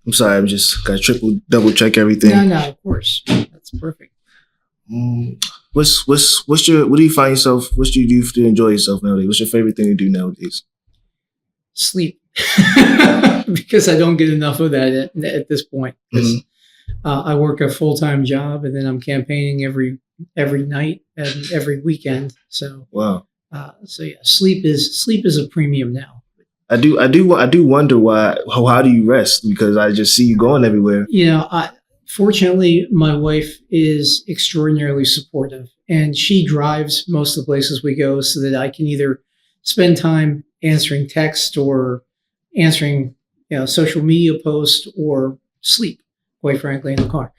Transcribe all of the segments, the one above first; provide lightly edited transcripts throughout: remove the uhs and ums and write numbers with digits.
I'm sorry, I'm just gotta double check everything. No, of course. That's perfect. What do you find yourself? What do you do to enjoy yourself nowadays? What's your favorite thing to do nowadays? Sleep. Because I don't get enough of that at this point. I work a full-time job, and then I'm campaigning every night and every weekend. So wow. Sleep is a premium now. I do wonder why. How do you rest? Because I just see you going everywhere. Fortunately, my wife is extraordinarily supportive, and she drives most of the places we go, so that I can either spend time answering text or answering social media posts or sleep, quite frankly, in the car.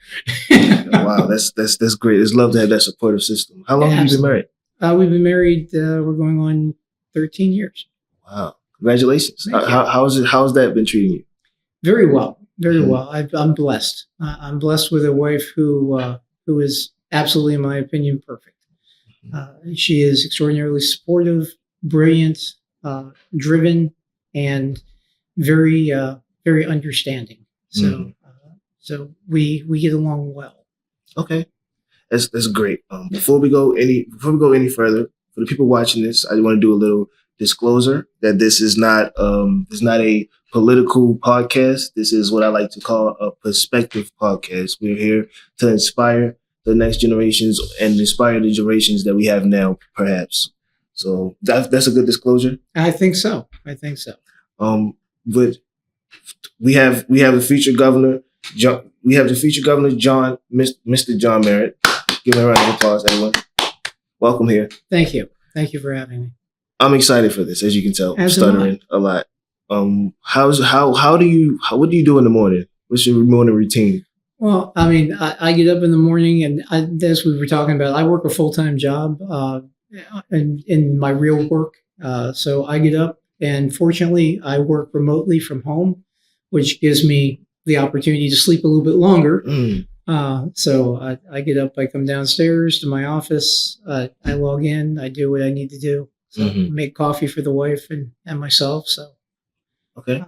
Wow, that's great. It's love to have that supportive system. How long have you been married? We've been married. We're going on 13 years. Wow. Congratulations. How's that been treating you? Very well. Very well. I'm blessed. I'm blessed with a wife who is absolutely, in my opinion, perfect. She is extraordinarily supportive, brilliant, driven, and very understanding. So we get along well. Okay, that's great. Before we go any further, for the people watching this, I want to do a little disclosure that this is not a political podcast. This is what I like to call a perspective podcast. We're here to inspire the next generations and inspire the generations that we have now, perhaps. So that's a good disclosure. I think so. But we have the future governor. We have the future governor, Mr. John Myrick. Give him a round of applause, everyone. Welcome here. Thank you. Thank you for having me. I'm excited for this, as you can tell. I'm stuttering a lot. What do you do in the morning? What's your morning routine? Well, I mean, I get up in the morning, and as we were talking about, I work a full-time job in my real work. So I get up, and fortunately, I work remotely from home, which gives me the opportunity to sleep a little bit longer. So I get up, I come downstairs to my office, I log in, I do what I need to do. So make coffee for the wife and myself. So okay.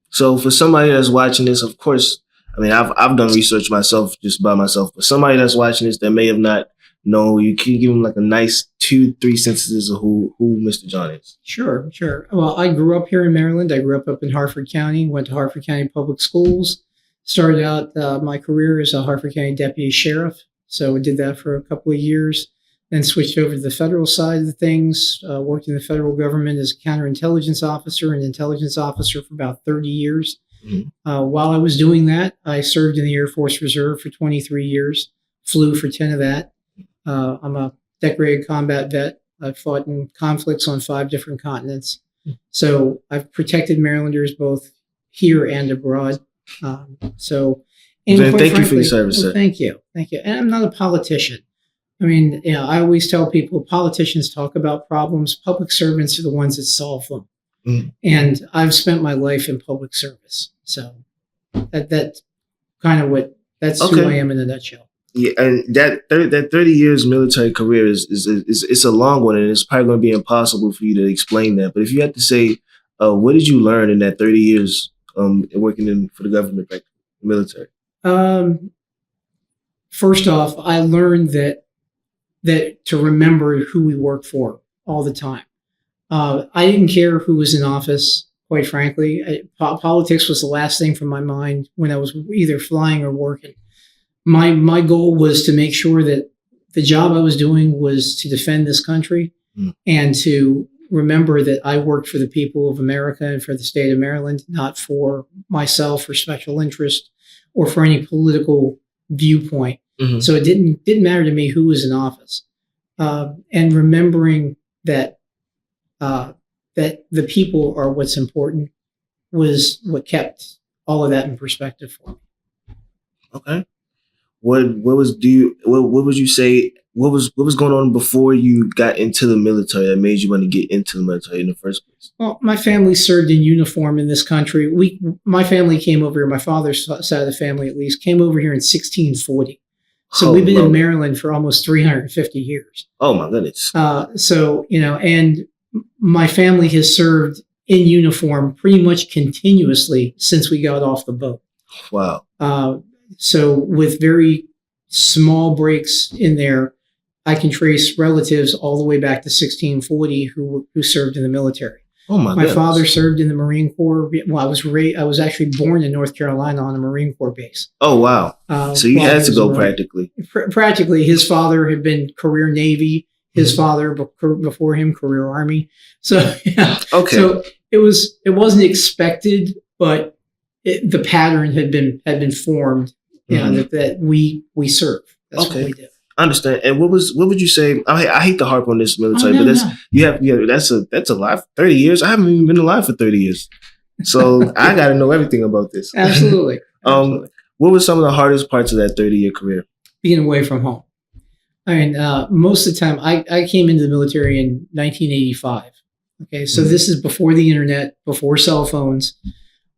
So for somebody that's watching this, of course, I mean, I've done research myself, just by myself, but somebody that's watching this that may have not known, you can give them like a nice 2-3 sentences of who Mr. John is. Sure. Well, I grew up here in Maryland. I grew up in Harford County, went to Harford County Public Schools, started out my career as a Harford County deputy sheriff. So I did that for a couple of years, then switched over to the federal side of the things, worked in the federal government as a counterintelligence officer and intelligence officer for about 30 years. While I was doing that, I served in the Air Force Reserve for 23 years, flew for 10 of that. I'm a decorated combat vet. I've fought in conflicts on 5 different continents. So I've protected Marylanders both here and abroad. Thank you for your service, sir. Thank you. And I'm not a politician. I mean, I always tell people politicians talk about problems. Public servants are the ones that solve them. And I've spent my life in public service. So that's kind of that's who I am in a nutshell. Yeah, and that 30 years military career is a long one, and it's probably going to be impossible for you to explain that. But if you had to say, what did you learn in that 30 years working for the government, like the military? First off, I learned that to remember who we work for all the time. I didn't care who was in office, quite frankly. Politics was the last thing from my mind when I was either flying or working. My goal was to make sure that the job I was doing was to defend this country and to remember that I worked for the people of America and for the state of Maryland, not for myself or special interest or for any political viewpoint. So it didn't matter to me who was in office. And remembering that the people are what's important was what kept all of that in perspective for me. Okay. What would you say? What was going on before you got into the military that made you want to get into the military in the first place? Well, my family served in uniform in this country. My family came over here. My father's side of the family, at least, came over here in 1640. So we've been in Maryland for almost 350 years. Oh my goodness. And my family has served in uniform pretty much continuously since we got off the boat. Wow. So with very small breaks in there, I can trace relatives all the way back to 1640 who served in the military. Oh my My goodness. father served in the Marine Corps. Well, I was actually born in North Carolina on a Marine Corps base. Oh wow. So you while had he to was a go Marine. practically. Practically, his father had been career Navy. His father before him, career Army. So yeah. Okay. So it wasn't expected, but the pattern had been formed. You know, that we serve. That's what we do. Understand. And what would you say? I hate to harp on this military, but that's a lot. 30 years. I haven't even been alive for 30 years, so I got to know everything about this. Absolutely. Absolutely. What were some of the hardest parts of that 30-year career? Being away from home. I mean, most of the time, I came into the military in 1985. Okay, so this is before the internet, before cell phones.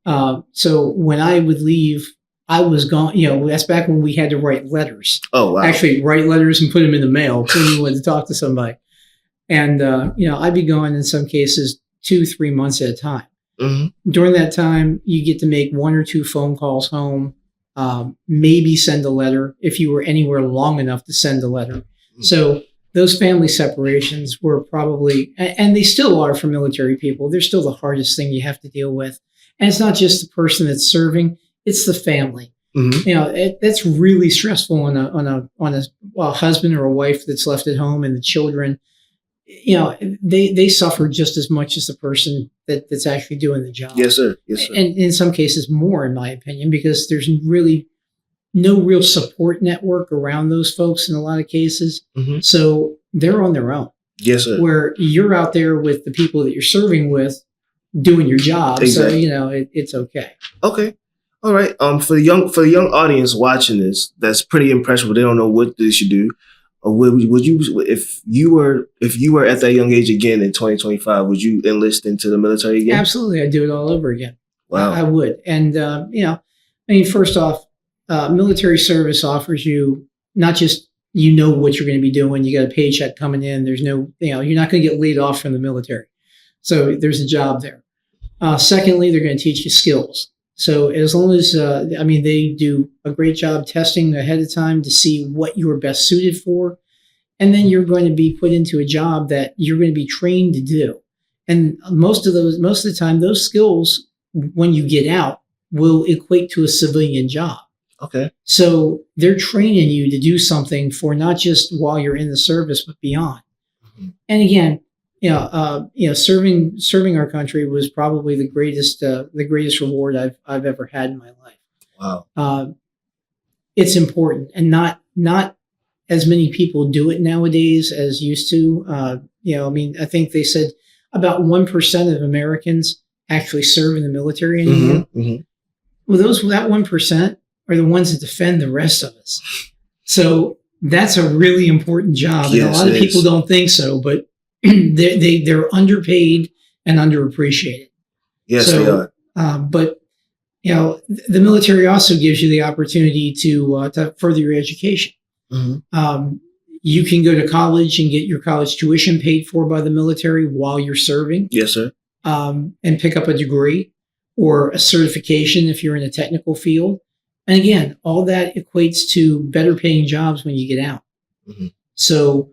So when I would leave, I was gone. You know, that's back when we had to write letters. Oh, wow. Actually, write letters and put them in the mail when you wanted to talk to somebody. And, you know, I'd be gone in some cases 2-3 months at a time. Mm-hmm. During that time, you get to make 1 or 2 phone calls home, maybe send a letter if you were anywhere long enough to send a letter. Mm-hmm. So those family separations were probably, and they still are for military people, they're still the hardest thing you have to deal with. And it's not just the person that's serving, it's the family. Mm-hmm. You know, that's really stressful on a husband or a wife that's left at home, and the children. You know, they suffer just as much as the person that's actually doing the job. Yes, sir. Yes, sir. And in some cases more, in my opinion, because there's really no real support network around those folks in a lot of cases. Mm-hmm. So they're on their own. Yes, sir. Where you're out there with the people that you're serving with, doing your job. Exactly. So, you know, it's okay. Okay. All right. For the young audience watching this, that's pretty impressionable. They don't know what they should do. Would you, if you were at that young age again in 2025, would you enlist into the military again? Absolutely, I'd do it all over again. Wow, I would. And you know, I mean, first off, military service offers you not just what you're going to be doing. You got a paycheck coming in. There's no, you're not going to get laid off from the military. So there's a job there. Secondly, they're going to teach you skills. So as long as, they do a great job testing ahead of time to see what you're best suited for. And then you're going to be put into a job that you're going to be trained to do. And most of the time, those skills, when you get out, will equate to a civilian job. Okay. So they're training you to do something for not just while you're in the service, but beyond. Mm-hmm. And again, serving our country was probably the greatest reward I've ever had in my life. Wow. It's important, and not as many people do it nowadays as used to. I think they said about 1% of Americans actually serve in the military anymore. Mm-hmm, mm-hmm. Well, that 1% are the ones that defend the rest of us. So that's a really important job, and a lot of people don't think so, but they're underpaid and underappreciated. Yes, they are. But the military also gives you the opportunity to further your education. Mm-hmm. You can go to college and get your college tuition paid for by the military while you're serving. Yes, sir. And pick up a degree or a certification if you're in a technical field. And again, all that equates to better paying jobs when you get out. Mm-hmm. So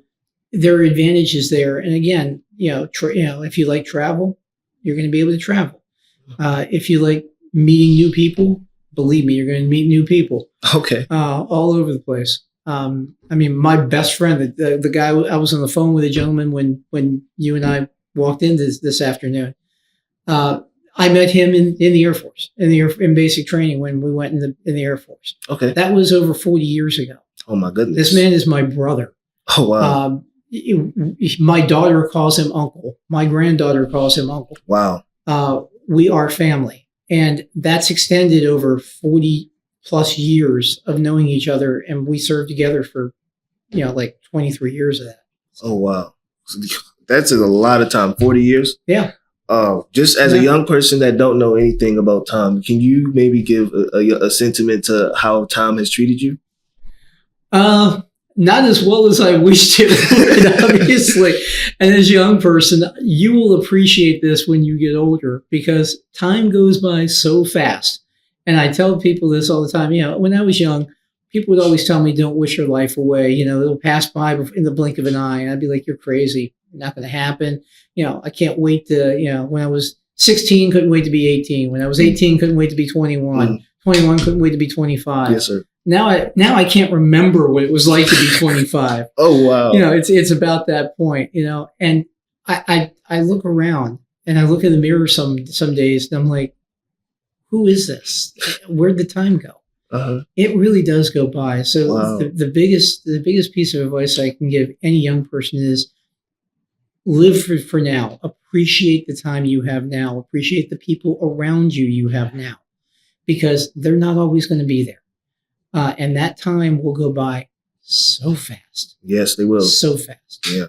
there are advantages there. And again, if you like travel, you're going to be able to travel. If you like meeting new people, believe me, you're going to meet new people. Okay. All over the place. My best friend, the guy, I was on the phone with a gentleman when you and I walked in this afternoon. I met him in the Air Force, in basic training when we went in the Air Force. Okay. That was over 40 years ago. Oh my goodness. This man is my brother. Oh wow. My daughter calls him uncle. My granddaughter calls him uncle. Wow. We are family. And that's extended over 40 plus years of knowing each other. And we served together for, 23 years of that. So. Oh, wow. That's a lot of time. 40 years? Yeah. Just as a young person that don't know anything about Tom, can you maybe give a sentiment to how Tom has treated you? Not as well as I wished it would, obviously. And as a young person, you will appreciate this when you get older because time goes by so fast. And I tell people this all the time. When I was young, people would always tell me, don't wish your life away. It'll pass by in the blink of an eye. And I'd be like, you're crazy. Not going to happen. I can't wait to, when I was 16, couldn't wait to be 18. When I was 18, couldn't wait to be 21. 21, couldn't wait to be 25. Yes, sir. Now I can't remember what it was like to be 25. Oh, wow. It's about that point, and I look around and I look in the mirror some days and I'm like, who is this? Where'd the time go? Uh-huh. It really does go by. So wow. the biggest piece of advice I can give any young person is live for now. Appreciate the time you have now. Appreciate the people around you have now, because they're not always going to be there. And that time will go by so fast. Yes, they will. So fast. Yeah.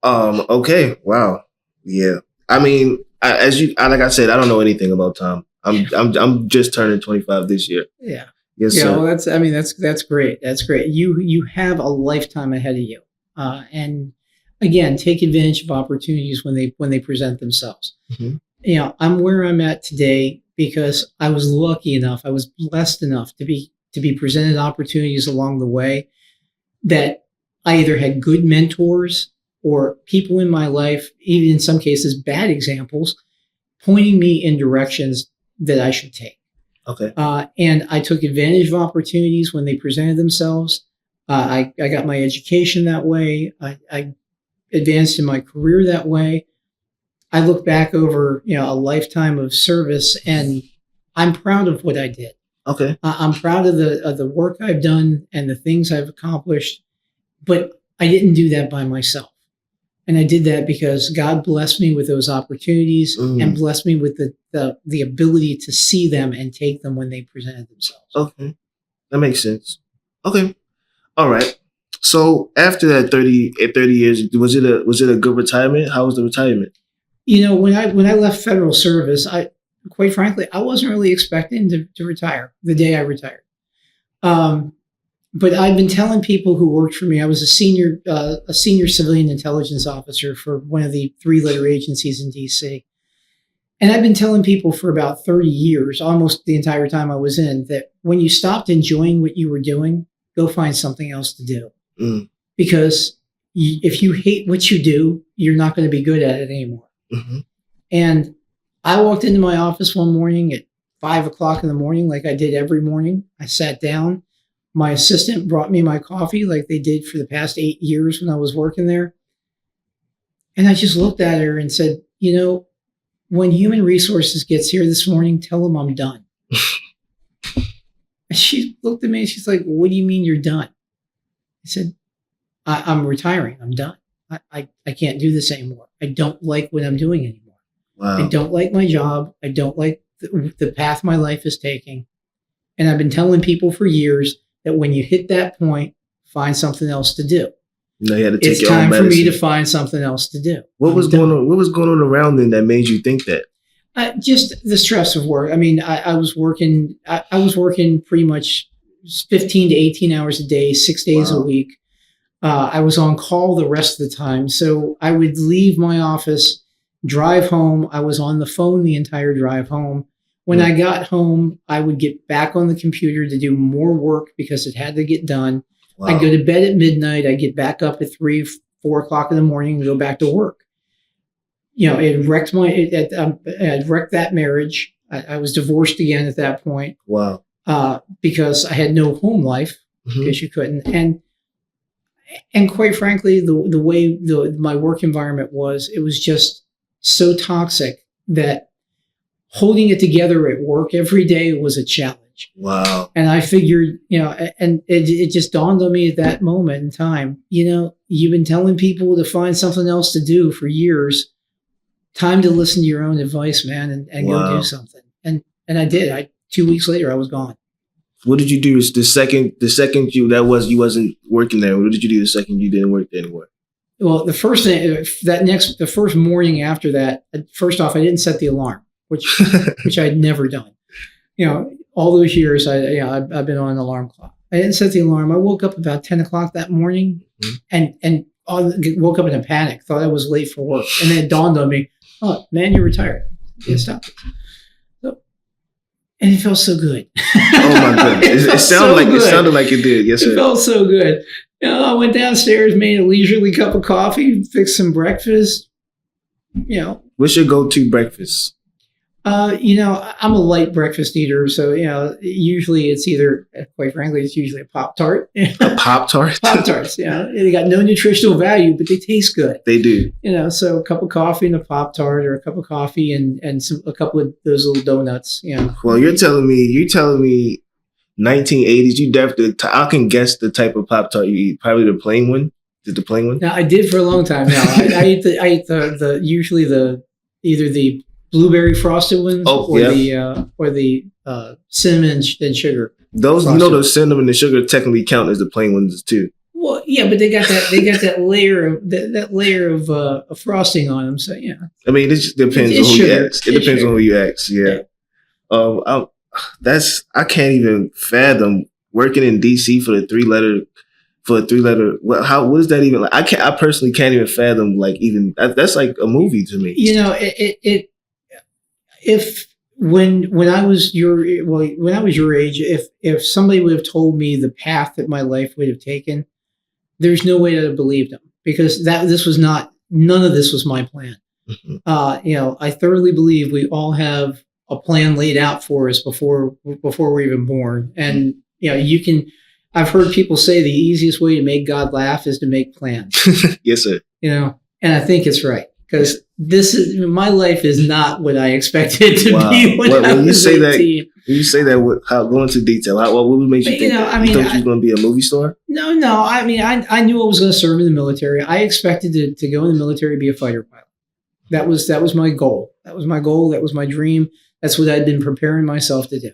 Okay. Wow. Yeah. I mean, like I said, I don't know anything about time. I'm just turning 25 this year. Yeah. Yes, yeah. sir. Well, that's great. That's great. You have a lifetime ahead of you. And again, take advantage of opportunities when they present themselves. Mm-hmm. I'm where I'm at today because I was lucky enough. I was blessed enough to be presented opportunities along the way that I either had good mentors or people in my life, even in some cases, bad examples, pointing me in directions that I should take. Okay. And I took advantage of opportunities when they presented themselves. I got my education that way. I advanced in my career that way. I look back over, a lifetime of service, and I'm proud of what I did. Okay. I'm proud of the work I've done and the things I've accomplished, but I didn't do that by myself. And I did that because God blessed me with those opportunities and blessed me with the ability to see them and take them when they presented themselves. Okay. That makes sense. Okay. All right. So after that 30 years, was it a good retirement? How was the retirement? When I left federal service, quite frankly, I wasn't really expecting to retire the day I retired. But I've been telling people who worked for me, I was a senior civilian intelligence officer for one of the 3-letter agencies in DC. And I've been telling people for about 30 years, almost the entire time I was in, that when you stopped enjoying what you were doing, go find something else to do. Because if you hate what you do, you're not going to be good at it anymore. Mm-hmm. And I walked into my office one morning at 5:00 in the morning, like I did every morning. I sat down. My assistant brought me my coffee like they did for the past 8 years when I was working there. And I just looked at her and said, when human resources gets here this morning, tell them I'm done. And she looked at me and she's like, what do you mean you're done? I said, I'm retiring. I'm done. I can't do this anymore. I don't like what I'm doing anymore. Wow. I don't like my job. I don't like the path my life is taking. And I've been telling people for years that when you hit that point, find something else to do. You had to take it's time for me to find something else to do. What was going on? What was going on around then that made you think that? Just the stress of work. I mean, I was working. I was working pretty much 15 to 18 hours a day, 6 days a week. I was on call the rest of the time, so I would leave my office, drive home. I was on the phone the entire drive home. When I got home, I would get back on the computer to do more work because it had to get done. Wow. I'd go to bed at midnight. I'd get back up at 3, 4 o'clock in the morning and go back to work. It wrecked it wrecked that marriage. I was divorced again at that point. Wow. Because I had no home life because you couldn't. And quite frankly, the way my work environment was, it was just so toxic that holding it together at work every day was a challenge. Wow. And I figured, and it just dawned on me at that moment in time, you've been telling people to find something else to do for years. Time to listen to your own advice, man, and go do something. And I did. 2 weeks later, I was gone. What did you do the second you wasn't working there? What did you do the second you didn't work there anymore? Well, the first thing, the first morning after that, first off, I didn't set the alarm, which I'd never done. All those years, I've been on an alarm clock. I didn't set the alarm. I woke up about 10 o'clock that morning and woke up in a panic. Thought I was late for work. And then it dawned on me, oh, man, you're retired. Yeah, stop. So, and it felt so good. Oh my goodness! It sounded like it did. Yes, sir. It felt so good. I went downstairs, made a leisurely cup of coffee, fixed some breakfast. What's your go-to breakfast? I'm a light breakfast eater, so usually it's either, quite frankly, it's usually a Pop-Tart. A Pop-Tart? Pop-Tarts, they got no nutritional value, but they taste good. They do. So a cup of coffee and a Pop-Tart, or a cup of coffee and a couple of those little donuts. Well, you're telling me 1980s. You definitely. I can guess the type of Pop-Tart you eat. Probably the plain one. Did the plain one? Now I did for a long time. Now I ate the usually either the blueberry frosted ones or the cinnamon and sugar. Those frosted. Those cinnamon and sugar technically count as the plain ones too. Well, yeah, but they got that layer of frosting on them. So yeah. I mean, it just depends on who you ask. It depends on who you ask. Yeah. I can't even fathom working in DC for a three letter. What is that even like? I personally can't even fathom that's like a movie to me. When I was your age, if somebody would have told me the path that my life would have taken, there's no way that I believed them, because none of this was my plan. Mm-hmm. I thoroughly believe we all have a plan laid out for us before we're even born, and I've heard people say the easiest way to make God laugh is to make plans. Yes, sir. And I think it's right, because my life is not what I expected it to be when I was 18. When you say that, go into detail. What would make you think that? You thought you were going to be a movie star? No. I mean, I knew I was going to serve in the military. I expected to go in the military and be a fighter pilot. That was my goal. That was my goal. That was my dream. That's what I'd been preparing myself to do.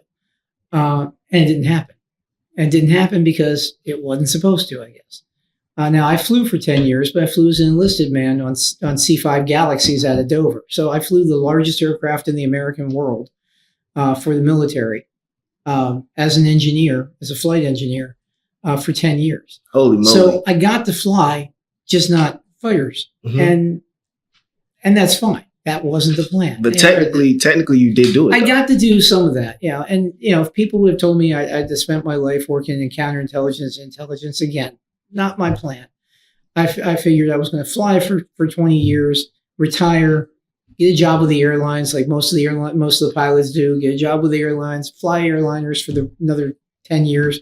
And it didn't happen. And it didn't happen because it wasn't supposed to, I guess. Now, I flew for 10 years, but I flew as an enlisted man on C-5 Galaxies out of Dover. So I flew the largest aircraft in the American world for the military as an engineer, as a flight engineer, for 10 years. Holy moly. So I got to fly, just not fighters. Mm-hmm. And that's fine. That wasn't the plan. But technically, you did do it. I got to do some of that, And if people would have told me I'd spent my life working in counterintelligence, again, not my plan. I figured I was going to fly for 20 years, retire, get a job with the airlines, like most of the pilots do. Get a job with the airlines, fly airliners for another 10 years,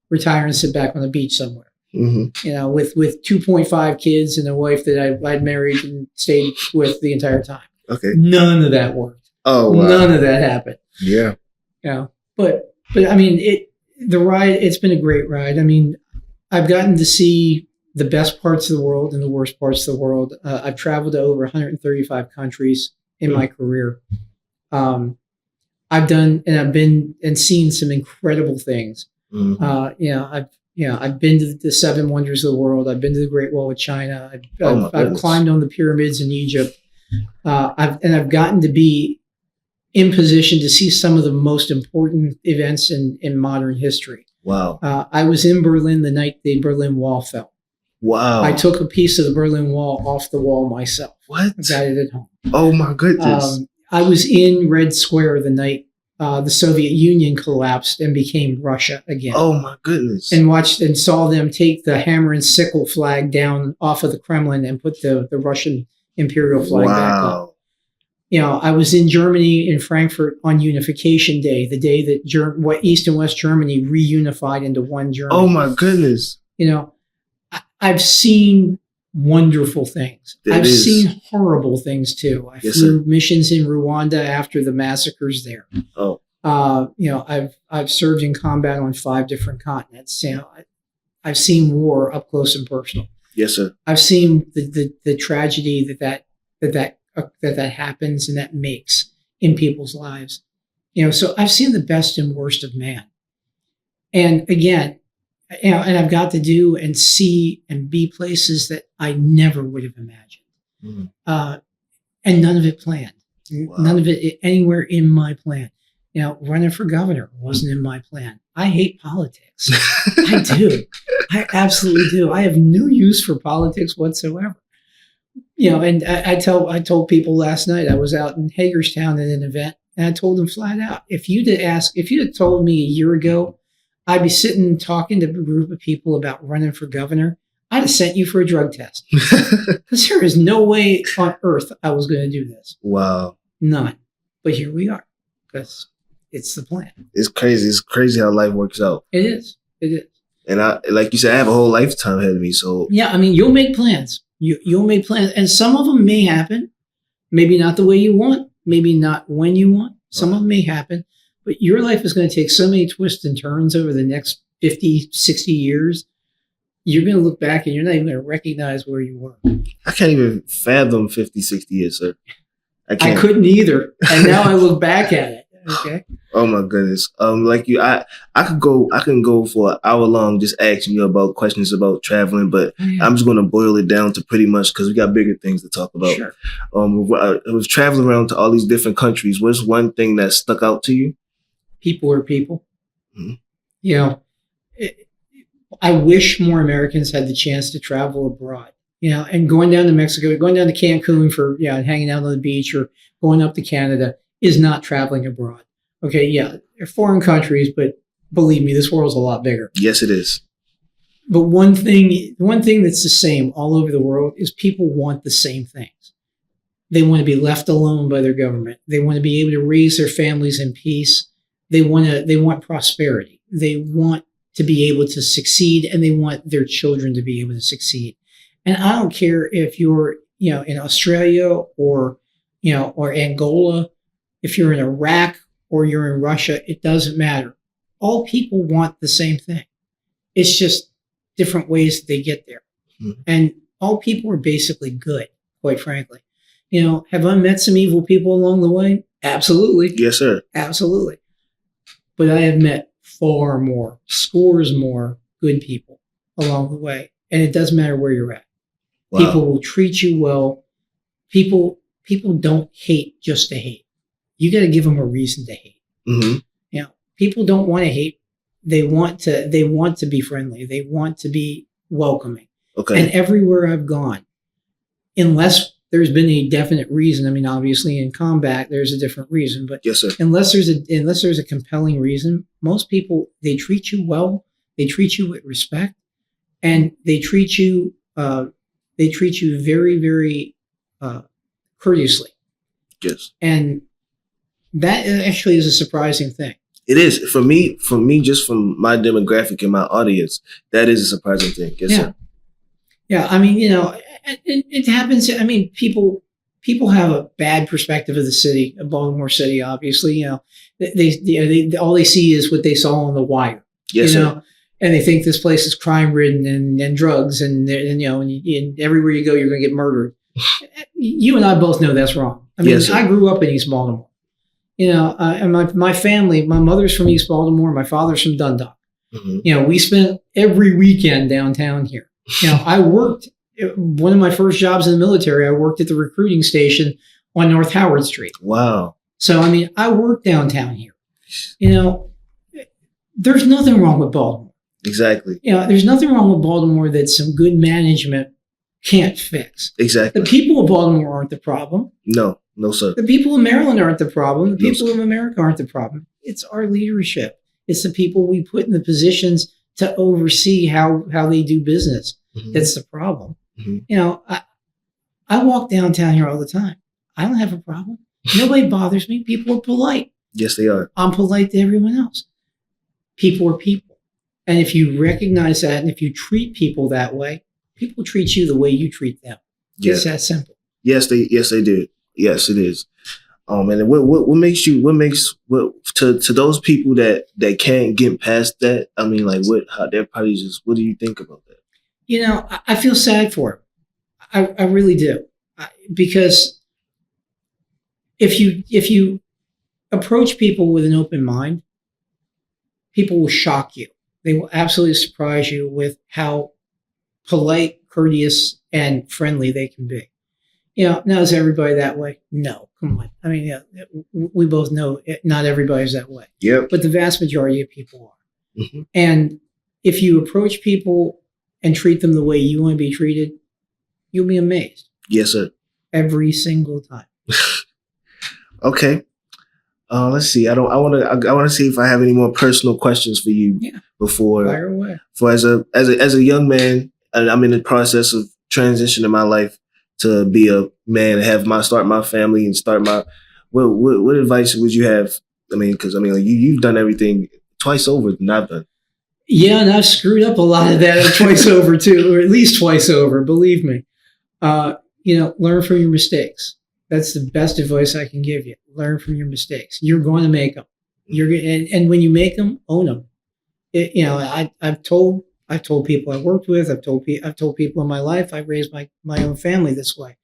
retire, and sit back on the beach somewhere. Mm-hmm. With 2.5 kids and a wife that I'd married and stayed with the entire time. Okay. None of that worked. Oh, wow. None of that happened. Yeah. But I mean, the ride, it's been a great ride. I mean, I've gotten to see the best parts of the world and the worst parts of the world. I've traveled to over 135 countries in my career. I've been and seen some incredible things. Mm-hmm. I've been to the seven wonders of the world. I've been to the Great Wall of China. I've climbed on the pyramids in Egypt. I've gotten to be in position to see some of the most important events in modern history. Wow. I was in Berlin the night the Berlin Wall fell. Wow. I took a piece of the Berlin Wall off the wall myself. What? Got it at home. Oh my goodness. I was in Red Square the night the Soviet Union collapsed and became Russia again. Oh my goodness. And watched and saw them take the hammer and sickle flag down off of the Kremlin and put the Russian imperial flag back up. I was in Germany, in Frankfurt, on Unification Day, the day that East and West Germany reunified into one Germany. Oh my goodness. I've seen wonderful things. I've seen horrible things too. I flew missions in Rwanda after the massacres there. Oh. I've served in combat on 5 different continents. I've seen war up close and personal. Yes, sir. I've seen the tragedy that happens and that makes in people's lives. So I've seen the best and worst of man. And again, and I've got to do and see and be places that I never would have imagined. Mm. And none of it planned. Wow. None of it anywhere in my plan. Running for governor wasn't in my plan. I hate politics. I do. I absolutely do. I have no use for politics whatsoever. And I told people last night, I was out in Hagerstown at an event, and I told them flat out, if you'd have told me a year ago, I'd be sitting talking to a group of people about running for governor, I'd have sent you for a drug test. Because there is no way on earth I was going to do this. Wow. None. But here we are, because it's the plan. It's crazy. It's crazy how life works out. It is. It is. And like you said, I have a whole lifetime ahead of me. So yeah, you'll make plans. You'll make plans, and some of them may happen. Maybe not the way you want. Maybe not when you want. Some of them may happen. But your life is going to take so many twists and turns over the next 50, 60 years. You're going to look back and you're not even going to recognize where you were. I can't even fathom 50, 60 years, sir. I couldn't either. And now I look back at it. Okay. Oh my goodness. Like you, I can go for an hour long just asking you about questions about traveling, but I'm just going to boil it down to pretty much, because we got bigger things to talk about. Sure. I was traveling around to all these different countries. What's one thing that stuck out to you? People are people. Mm-hmm. I wish more Americans had the chance to travel abroad. And going down to Mexico, going down to Cancun for hanging out on the beach, or going up to Canada is not traveling abroad. Okay, yeah, they're foreign countries, but believe me, this world's a lot bigger. Yes, it is. But one thing that's the same all over the world is people want the same things. They want to be left alone by their government. They want to be able to raise their families in peace. They want prosperity. They want to be able to succeed, and they want their children to be able to succeed. And I don't care if you're, in Australia or Angola, if you're in Iraq or you're in Russia, it doesn't matter. All people want the same thing. It's just different ways that they get there. Mm-hmm. And all people are basically good, quite frankly. Have I met some evil people along the way? Absolutely. Yes, sir. Absolutely. But I have met far more, scores more good people along the way. And it doesn't matter where you're at. Wow. People will treat you well. People don't hate just to hate. You got to give them a reason to hate. Mm-hmm. People don't want to hate. They want to be friendly. They want to be welcoming. Okay. And everywhere I've gone, unless there's been a definite reason. Obviously in combat, there's a different reason, but yes, sir. Unless there's a compelling reason, most people, they treat you well. They treat you with respect, and they treat you very, very courteously. Yes. And that actually is a surprising thing. It is for me, just from my demographic and my audience, that is a surprising thing. Yes, sir. Yeah. It happens. People have a bad perspective of the city, of Baltimore City. Obviously, they all they see is what they saw on The Wire. Yes, sir. And they think this place is crime ridden and drugs, and everywhere you go, you're going to get murdered. You and I both know that's wrong. Yes, I grew up in East Baltimore. And my family, my mother's from East Baltimore, my father's from Dundalk. Mm-hmm. We spent every weekend downtown here. I worked, one of my first jobs in the military, I worked at the recruiting station on North Howard Street. Wow. So, I worked downtown here. There's nothing wrong with Baltimore. Exactly. There's nothing wrong with Baltimore that some good management can't fix. Exactly. The people of Baltimore aren't the problem. No, sir. The people of Maryland aren't the problem. The people of America aren't the problem. It's our leadership. It's the people we put in the positions to oversee how they do business. Mm-hmm. That's the problem. Mm-hmm. I walk downtown here all the time. I don't have a problem. Nobody bothers me. People are polite. Yes, they are. I'm polite to everyone else. People are people. And if you recognize that, and if you treat people that way, people treat you the way you treat them. Yeah. It's that simple. Yes, they do. Yes, it is. And what makes to those people that can't get past that? What do you think about that? I feel sad for them. I really do, because if you approach people with an open mind, people will shock you. They will absolutely surprise you with how polite, courteous, and friendly they can be. Now is everybody that way? No, come on. I mean, we both know not everybody's that way. Yep. But the vast majority of people are. Mm-hmm. And if you approach people and treat them the way you want to be treated, you'll be amazed. Yes, sir. Every single time. Okay. Let's see. I want to see if I have any more personal questions for you before. Fire away. For as a young man, and I'm in the process of transitioning my life to be a man and start my family and start my. What advice would you have? I mean, because you've done everything twice over than I've done. Yeah, and I've screwed up a lot of that twice over too, or at least twice over. Believe me. Learn from your mistakes. That's the best advice I can give you. Learn from your mistakes. You're going to make them. And when you make them, own them. I've told people I worked with. I've told people in my life. I've raised my own family this way.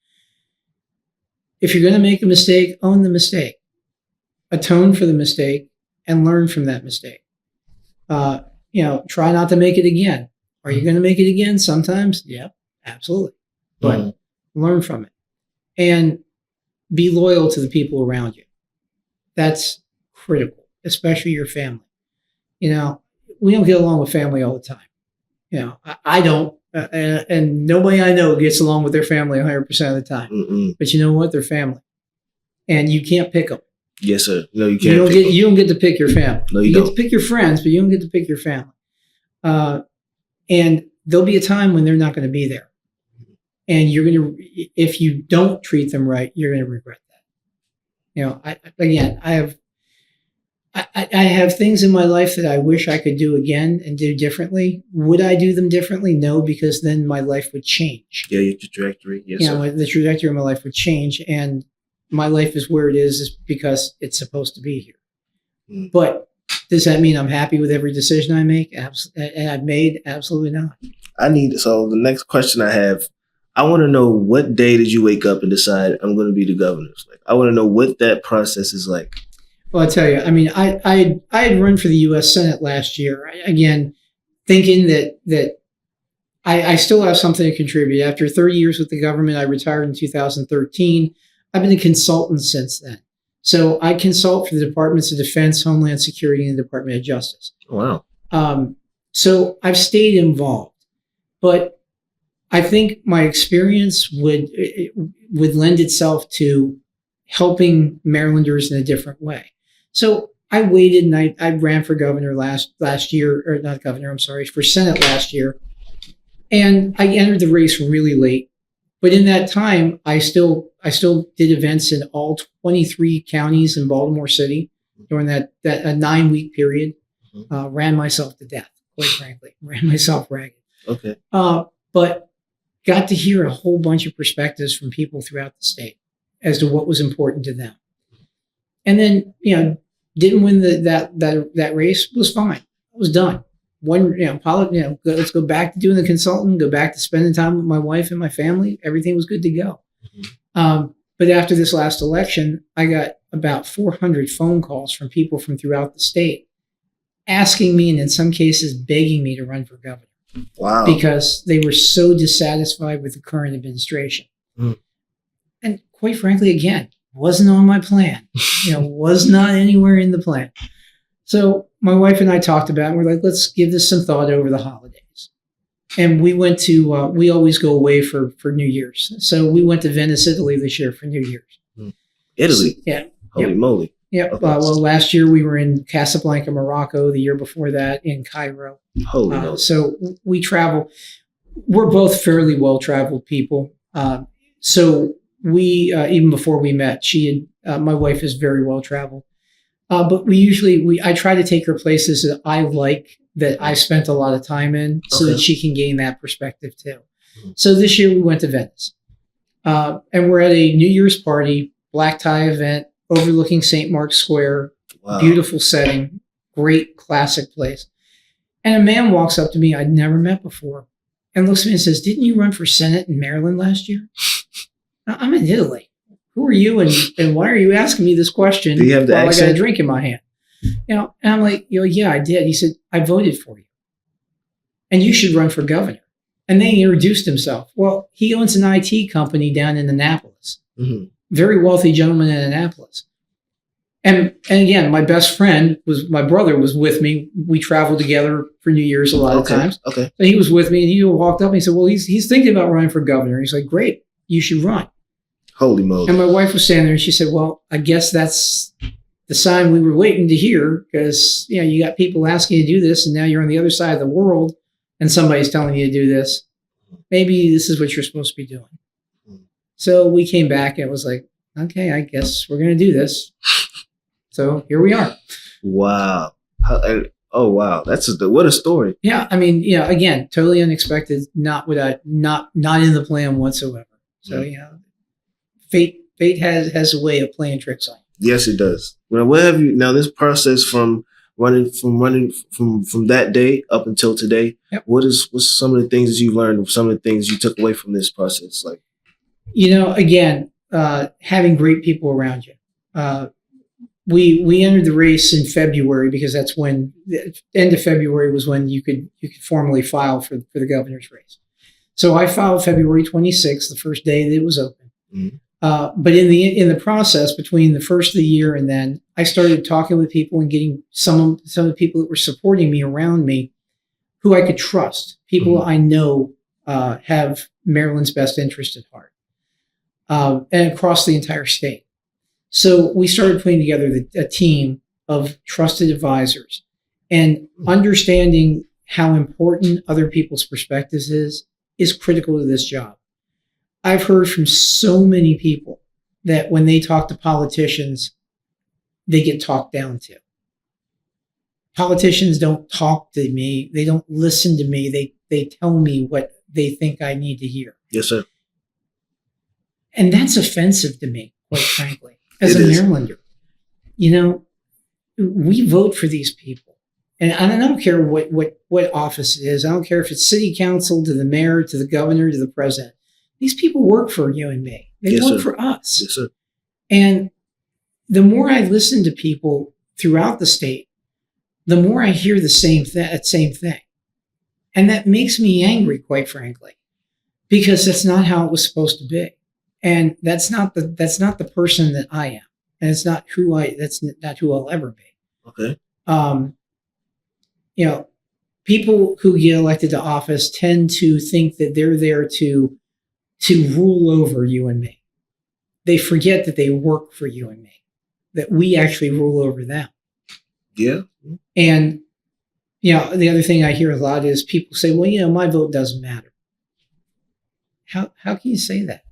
If you're going to make a mistake, own the mistake, atone for the mistake, and learn from that mistake. Try not to make it again. Are you going to make it again? Sometimes, yeah, absolutely. But learn from it, and be loyal to the people around you. That's critical, especially your family. We don't get along with family all the time. I don't, and nobody I know gets along with their family 100% of the time. Mm-mm. But you know what? They're family, and you can't pick them. Yes, sir. No, you can't. You don't get to pick your family. No, you don't. Get to pick your friends, but you don't get to pick your family. And there'll be a time when they're not going to be there. And if you don't treat them right, you're going to regret that. I have things in my life that I wish I could do again and do differently. Would I do them differently? No, because then my life would change. Yeah, your trajectory. Yes, sir. The trajectory of my life would change, and my life is where it is because it's supposed to be here. Mm. But does that mean I'm happy with every decision I make? And I've made? Absolutely not. So the next question I have, I want to know, what day did you wake up and decide I'm going to be the governor? I want to know what that process is like. Well, I'll tell you, I had run for the U.S. Senate last year, again, thinking that I still have something to contribute. After 30 years with the government, I retired in 2013. I've been a consultant since then. So I consult for the Departments of Defense, Homeland Security, and the Department of Justice. Wow. So I've stayed involved, but I think my experience would lend itself to helping Marylanders in a different way. So I waited and I ran for governor last year, or not governor, I'm sorry, for Senate last year. And I entered the race really late. But in that time, I still did events in all 23 counties in Baltimore City during that 9-week period. Ran myself to death, quite frankly. Ran myself ragged. Okay. But got to hear a whole bunch of perspectives from people throughout the state as to what was important to them. And then, didn't win that race, was fine. I was done. Let's go back to doing the consulting, go back to spending time with my wife and my family. Everything was good to go. Mm-hmm. But after this last election, I got about 400 phone calls from people from throughout the state asking me, and in some cases begging me to run for governor. Wow. Because they were so dissatisfied with the current administration. Mm. And quite frankly, again, wasn't on my plan. Was not anywhere in the plan. So my wife and I talked about it. We're like, let's give this some thought over the holidays. And we went to, we always go away for New Year's. So we went to Venice, Italy this year for New Year's. Italy? Yeah. Holy moly. Yeah. Okay. Well, last year we were in Casablanca, Morocco. The year before that in Cairo. Holy moly. So we travel. We're both fairly well-traveled people. So we, even before we met, my wife is very well-traveled. But I try to take her places that I like, that I spent a lot of time in, so that she can gain that perspective too. Mm-hmm. So this year we went to Venice. And we're at a New Year's party, black tie event, overlooking St. Mark's Square. Wow. Beautiful setting, great classic place. And a man walks up to me I'd never met before and looks at me and says, "Didn't you run for Senate in Maryland last year?" I'm in Italy. Who are you, and why are you asking me this question? Do you have the accent? I got a drink in my hand. And I'm like, yeah, I did. He said, "I voted for you, and you should run for governor." And then he introduced himself. Well, he owns an IT company down in Annapolis. Mm-hmm. Very wealthy gentleman in Annapolis. And again, my best friend my brother was with me. We traveled together for New Year's a lot of times. Okay. So he was with me, and he walked up and he said, well, he's thinking about running for governor. He's like, great, you should run. Holy moly. And my wife was standing there, and she said, well, I guess that's the sign we were waiting to hear, because you got people asking you to do this, and now you're on the other side of the world, and somebody's telling you to do this. Maybe this is what you're supposed to be doing. So we came back, and it was like, okay, I guess we're going to do this. So here we are. Wow. Oh, wow. What a story. Yeah. I mean, again, totally unexpected, not in the plan whatsoever. So, fate has a way of playing tricks on you. Yes, it does. Well, what have you now? This process from running from that day up until today. Yep. What's some of the things that you've learned? Or some of the things you took away from this process? Like, again, having great people around you. We entered the race in February, because that's when the end of February was when you could formally file for the governor's race. So I filed February 26th, the first day that it was open. Mm-hmm. But in the process between the first of the year and then, I started talking with people and getting some of the people that were supporting me around me, who I could trust, people I know have Maryland's best interest at heart, and across the entire state. So we started putting together a team of trusted advisors, and understanding how important other people's perspectives is critical to this job. I've heard from so many people that when they talk to politicians, they get talked down to. Politicians don't talk to me. They don't listen to me. They tell me what they think I need to hear. Yes, sir. And that's offensive to me, quite frankly, as a Marylander. We vote for these people. And I don't care what office it is. I don't care if it's city council, to the mayor, to the governor, to the president. These people work for you and me. They work for us. Yes, sir. And the more I listen to people throughout the state, the more I hear the same thing. And that makes me angry, quite frankly, because that's not how it was supposed to be. And that's not the person that I am. And it's not that's not who I'll ever be. Okay. People who get elected to office tend to think that they're there to rule over you and me. They forget that they work for you and me, that we actually rule over them. Yeah. And, the other thing I hear a lot is people say, well, my vote doesn't matter. How can you say that?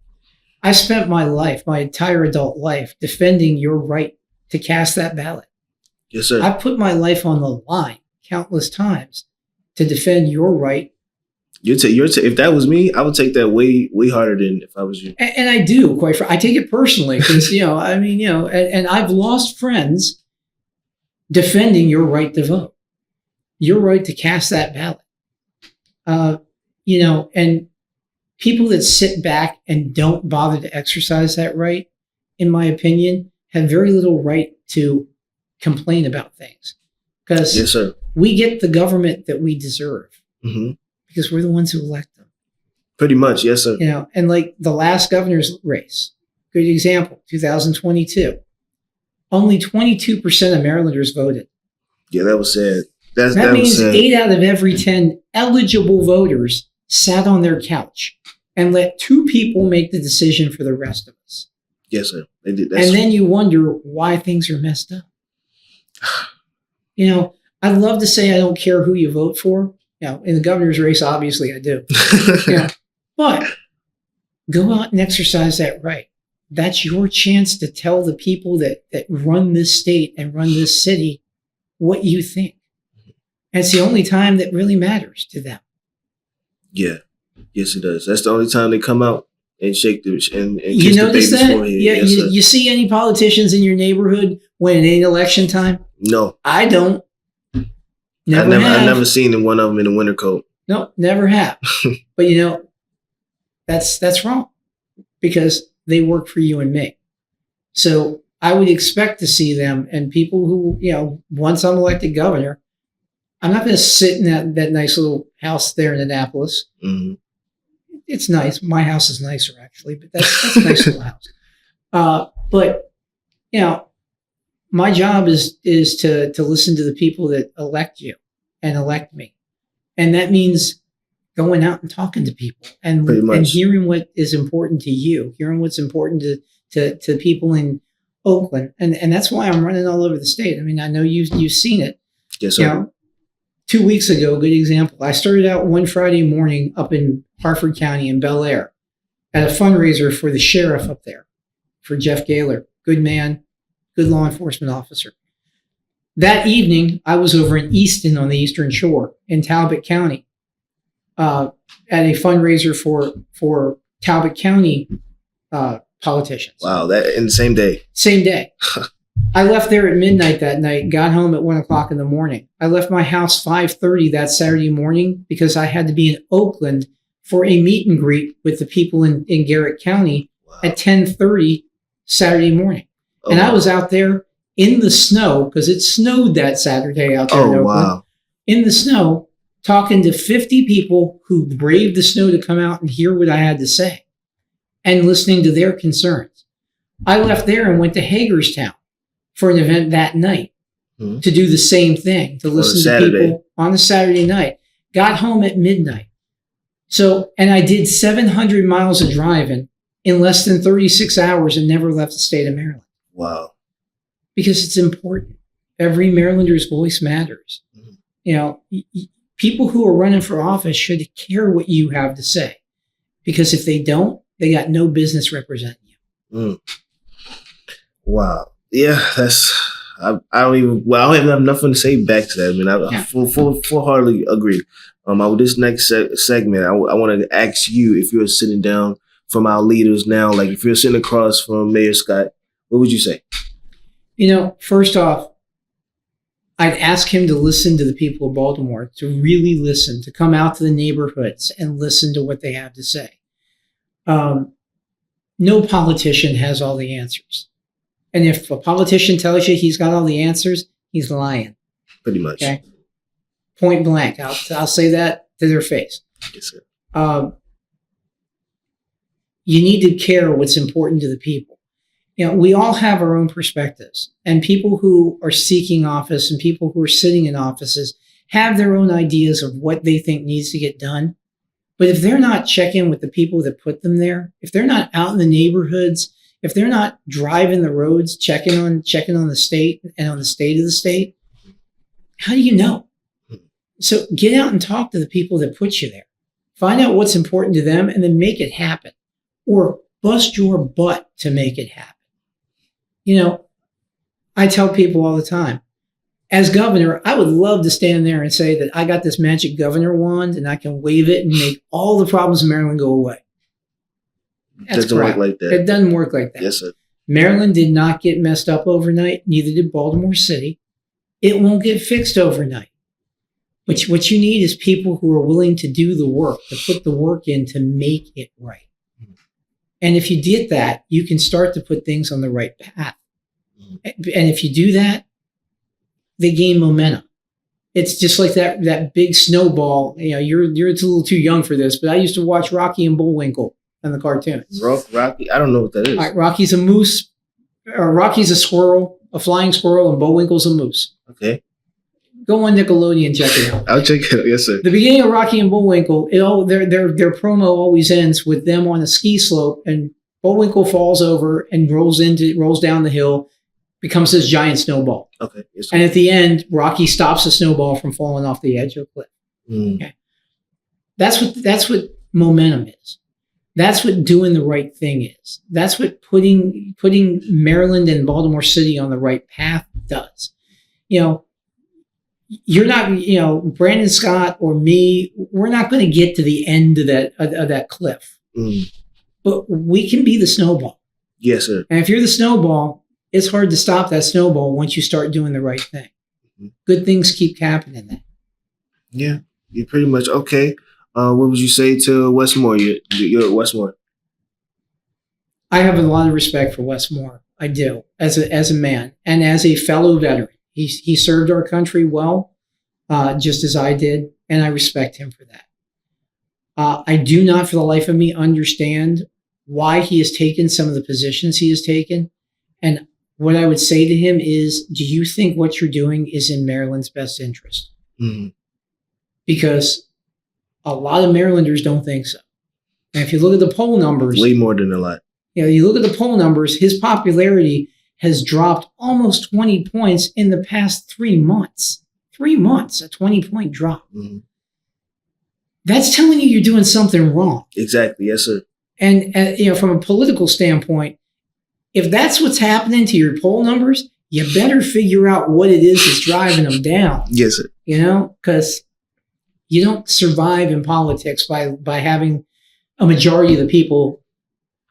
I spent my entire adult life, defending your right to cast that ballot. Yes, sir. I put my life on the line countless times to defend your right. If that was me, I would take that way harder than if I was you. And I do, I take it personally, because, and I've lost friends defending your right to vote, your right to cast that ballot. And people that sit back and don't bother to exercise that right, in my opinion, have very little right to complain about things, because yes, sir, we get the government that we deserve. Mm-hmm. Because we're the ones who elect them. Pretty much, yes, sir. And like the last governor's race, good example, 2022, only 22% of Marylanders voted. Yeah, that was sad. That means 8 out of every 10 eligible voters sat on their couch and let 2 people make the decision for the rest of us. Yes, sir. They did. And then you wonder why things are messed up. I'd love to say I don't care who you vote for. In the governor's race, obviously I do. But go out and exercise that right. That's your chance to tell the people that run this state and run this city what you think. And it's the only time that really matters to them. Yeah. Yes, it does. That's the only time they come out and shake and kiss you notice the baby's forehead. Yeah, yes, you see any politicians in your neighborhood when it ain't election time? No. I don't. I've never seen one of them in a winter coat. No, never have. But that's wrong, because they work for you and me. So I would expect to see them, and people who, once I'm elected governor, I'm not going to sit in that nice little house there in Annapolis. Mm-hmm. It's nice. My house is nicer, actually, but that's a nice little house. But my job is to listen to the people that elect you and elect me, and that means going out and talking to people and hearing what is important to you, hearing what's important to people in Oakland, and that's why I'm running all over the state. I mean, I know you've seen it. Yes, sir. 2 weeks ago, good example. I started out one Friday morning up in Harford County in Bel Air at a fundraiser for the sheriff up there, for Jeff Gaylor. Good man, good law enforcement officer. That evening, I was over in Easton on the Eastern Shore in Talbot County at a fundraiser for Talbot County politicians. Wow, that in the same day. Same day. I left there at midnight that night, got home at 1 o'clock in the morning. I left my house 5:30 that Saturday morning because I had to be in Oakland for a meet and greet with the people in Garrett County at 10:30 Saturday morning. And I was out there in the snow because it snowed that Saturday out there in Oakland. Wow. In the snow, talking to 50 people who braved the snow to come out and hear what I had to say and listening to their concerns. I left there and went to Hagerstown for an event that night to do the same thing, to listen to people on a Saturday night. Got home at midnight. And I did 700 miles of driving in less than 36 hours and never left the state of Maryland. Wow. Because it's important. Every Marylander's voice matters. People who are running for office should care what you have to say. Because if they don't, they got no business representing you. Wow. Yeah, I don't even have nothing to say back to that. I mean, I full-heartedly agree. With this next segment, I want to ask you, if you're sitting down from our leaders now, like if you're sitting across from Mayor Scott, what would you say? First off, I'd ask him to listen to the people of Baltimore, to really listen, to come out to the neighborhoods and listen to what they have to say. No politician has all the answers. And if a politician tells you he's got all the answers, he's lying. Pretty much. Okay? Point blank. I'll say that to their face. Yes, sir. You need to care what's important to the people. We all have our own perspectives, and people who are seeking office and people who are sitting in offices have their own ideas of what they think needs to get done. But if they're not checking with the people that put them there, if they're not out in the neighborhoods, if they're not driving the roads, checking on the state and on the state of the state, how do you know? So get out and talk to the people that put you there. Find out what's important to them and then make it happen, or bust your butt to make it happen. I tell people all the time, as governor, I would love to stand there and say that I got this magic governor wand and I can wave it and make all the problems in Maryland go away. It doesn't work like that. It doesn't work like that. Yes, sir. Maryland did not get messed up overnight. Neither did Baltimore City. It won't get fixed overnight. But what you need is people who are willing to do the work, to put the work in to make it right. And if you did that, you can start to put things on the right path. And if you do that, they gain momentum. It's just like that big snowball. You're a little too young for this, but I used to watch Rocky and Bullwinkle in the cartoons. Rocky? I don't know what that is. All right, Rocky's a moose. Rocky's a squirrel, a flying squirrel, and Bullwinkle's a moose. Okay. Go on Nickelodeon and check it out. I'll check it out. Yes, sir. The beginning of Rocky and Bullwinkle, their promo always ends with them on a ski slope, and Bullwinkle falls over and rolls down the hill, becomes this giant snowball. Okay. Yes, and at the end, Rocky stops the snowball from falling off the edge of the cliff. Okay. That's what momentum is. That's what doing the right thing is. That's what putting Maryland and Baltimore City on the right path does. You're not, Brandon Scott or me, we're not going to get to the end of that cliff. But we can be the snowball. Yes, sir. And if you're the snowball, it's hard to stop that snowball once you start doing the right thing. Good things keep happening then. Yeah, you're pretty much okay. What would you say to Westmore? You're at Westmore. I have a lot of respect for Westmore. I do, as a man and as a fellow veteran. He served our country well, just as I did, and I respect him for that. I do not, for the life of me, understand why he has taken some of the positions he has taken. And what I would say to him is, do you think what you're doing is in Maryland's best interest? Mm-hmm. Because a lot of Marylanders don't think so. And if you look at the poll numbers, Way more than a lot. you look at the poll numbers, his popularity has dropped almost 20 points in the past 3 months. 3 months, a 20-point drop. Mm-hmm. That's telling you you're doing something wrong. Exactly. Yes, sir. And from a political standpoint, if that's what's happening to your poll numbers, you better figure out what it is that's driving them down. Yes, sir. Because you don't survive in politics by having a majority of the people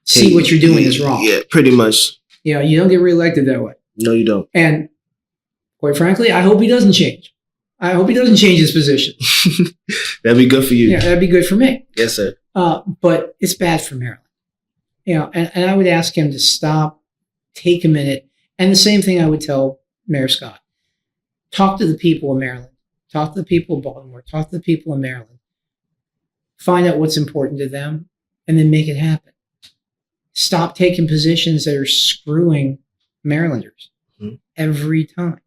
see what you're doing is wrong. Yeah, pretty much. You don't get reelected that way. No, you don't. And quite frankly, I hope he doesn't change. I hope he doesn't change his position. That'd be good for you. Yeah, that'd be good for me. Yes, sir. But it's bad for Maryland. And I would ask him to stop, take a minute. And the same thing I would tell Mayor Scott. Talk to the people of Maryland. Talk to the people of Baltimore. Talk to the people of Maryland. Find out what's important to them and then make it happen. Stop taking positions that are screwing Marylanders every time.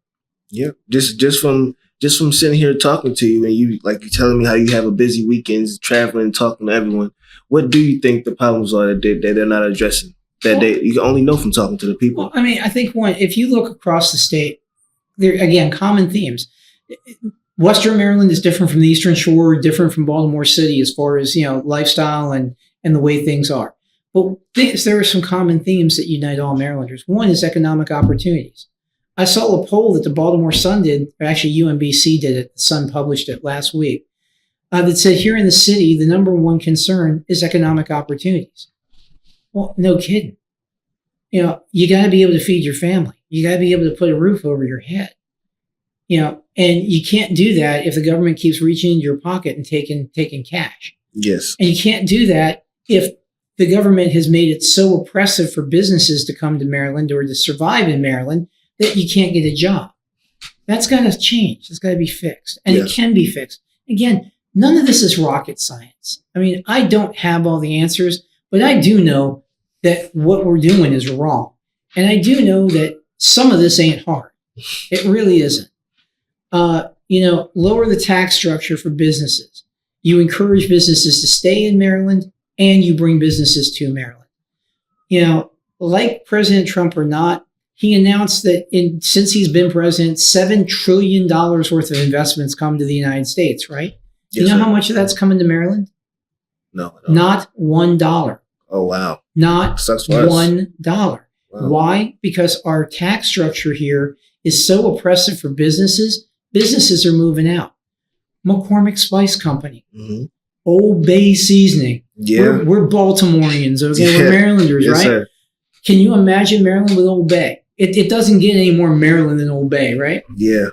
Yeah. Just from sitting here talking to you and you're telling me how you have a busy weekends traveling, talking to everyone. What do you think the problems are that they're not addressing? You can only know from talking to the people. Well, I think if you look across the state, there again common themes. Western Maryland is different from the Eastern Shore, different from Baltimore City as far as lifestyle and the way things are. But there are some common themes that unite all Marylanders. One is economic opportunities. I saw a poll that the Baltimore Sun did, or actually UMBC did it. The Sun published it last week. That said here in the city, the number one concern is economic opportunities. Well, no kidding. You got to be able to feed your family. You got to be able to put a roof over your head. And you can't do that if the government keeps reaching into your pocket and taking cash. Yes. And you can't do that if the government has made it so oppressive for businesses to come to Maryland or to survive in Maryland that you can't get a job. That's got to change. It's got to be fixed. And It can be fixed. Again, none of this is rocket science. I don't have all the answers, but I do know that what we're doing is wrong. And I do know that some of this ain't hard. It really isn't. Lower the tax structure for businesses. You encourage businesses to stay in Maryland and you bring businesses to Maryland. Like President Trump or not, he announced that since he's been president, $7 trillion worth of investments come to the United States, right? Yes, you know how much of that's coming to Maryland? No. Not $1. Oh, wow. Not $1. Wow. Why? Because our tax structure here is so oppressive for businesses. Businesses are moving out. McCormick Spice Company, Old Bay Seasoning. Yeah. We're Baltimoreans, okay? We're Marylanders, right? Sir. Can you imagine Maryland with Old Bay? It doesn't get any more Maryland than Old Bay, right? Yeah.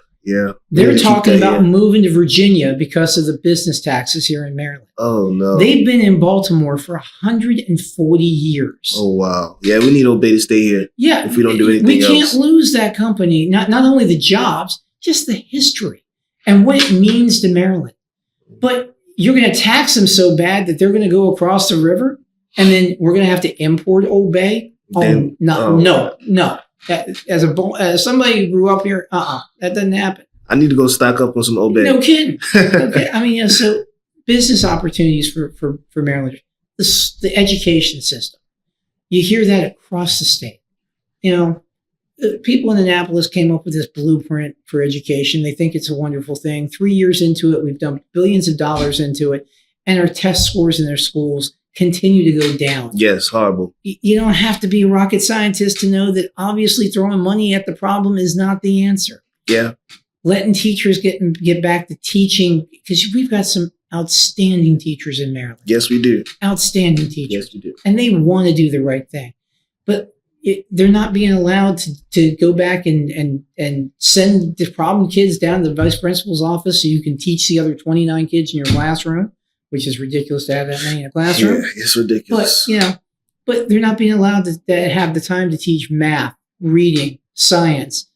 They're talking about moving to Virginia because of the business taxes here in Maryland. Oh, no. They've been in Baltimore for 140 years. Oh, wow. Yeah, we need Old Bay to stay here. Yeah. If we don't do anything we else. We can't lose that company. Not only the jobs, just the history and what it means to Maryland. But you're going to tax them so bad that they're going to go across the river and then we're going to have to import Old Bay? No. As somebody who grew up here, that doesn't happen. I need to go stock up on some Old Bay. No kidding. Okay. So business opportunities for Marylanders, the education system. You hear that across the state. People in Annapolis came up with this blueprint for education. They think it's a wonderful thing. 3 years into it, we've dumped billions of dollars into it, and our test scores in their schools continue to go down. Yes, horrible. You don't have to be a rocket scientist to know that obviously throwing money at the problem is not the answer. Yeah. Letting teachers get back to teaching, because we've got some outstanding teachers in Maryland. Yes, we do. Outstanding teachers. Yes, we do. And they want to do the right thing. But they're not being allowed to go back and send the problem kids down to the vice principal's office so you can teach the other 29 kids in your classroom, which is ridiculous to have that many in a classroom. Yeah, it's ridiculous. But they're not being allowed to have the time to teach math, reading, science,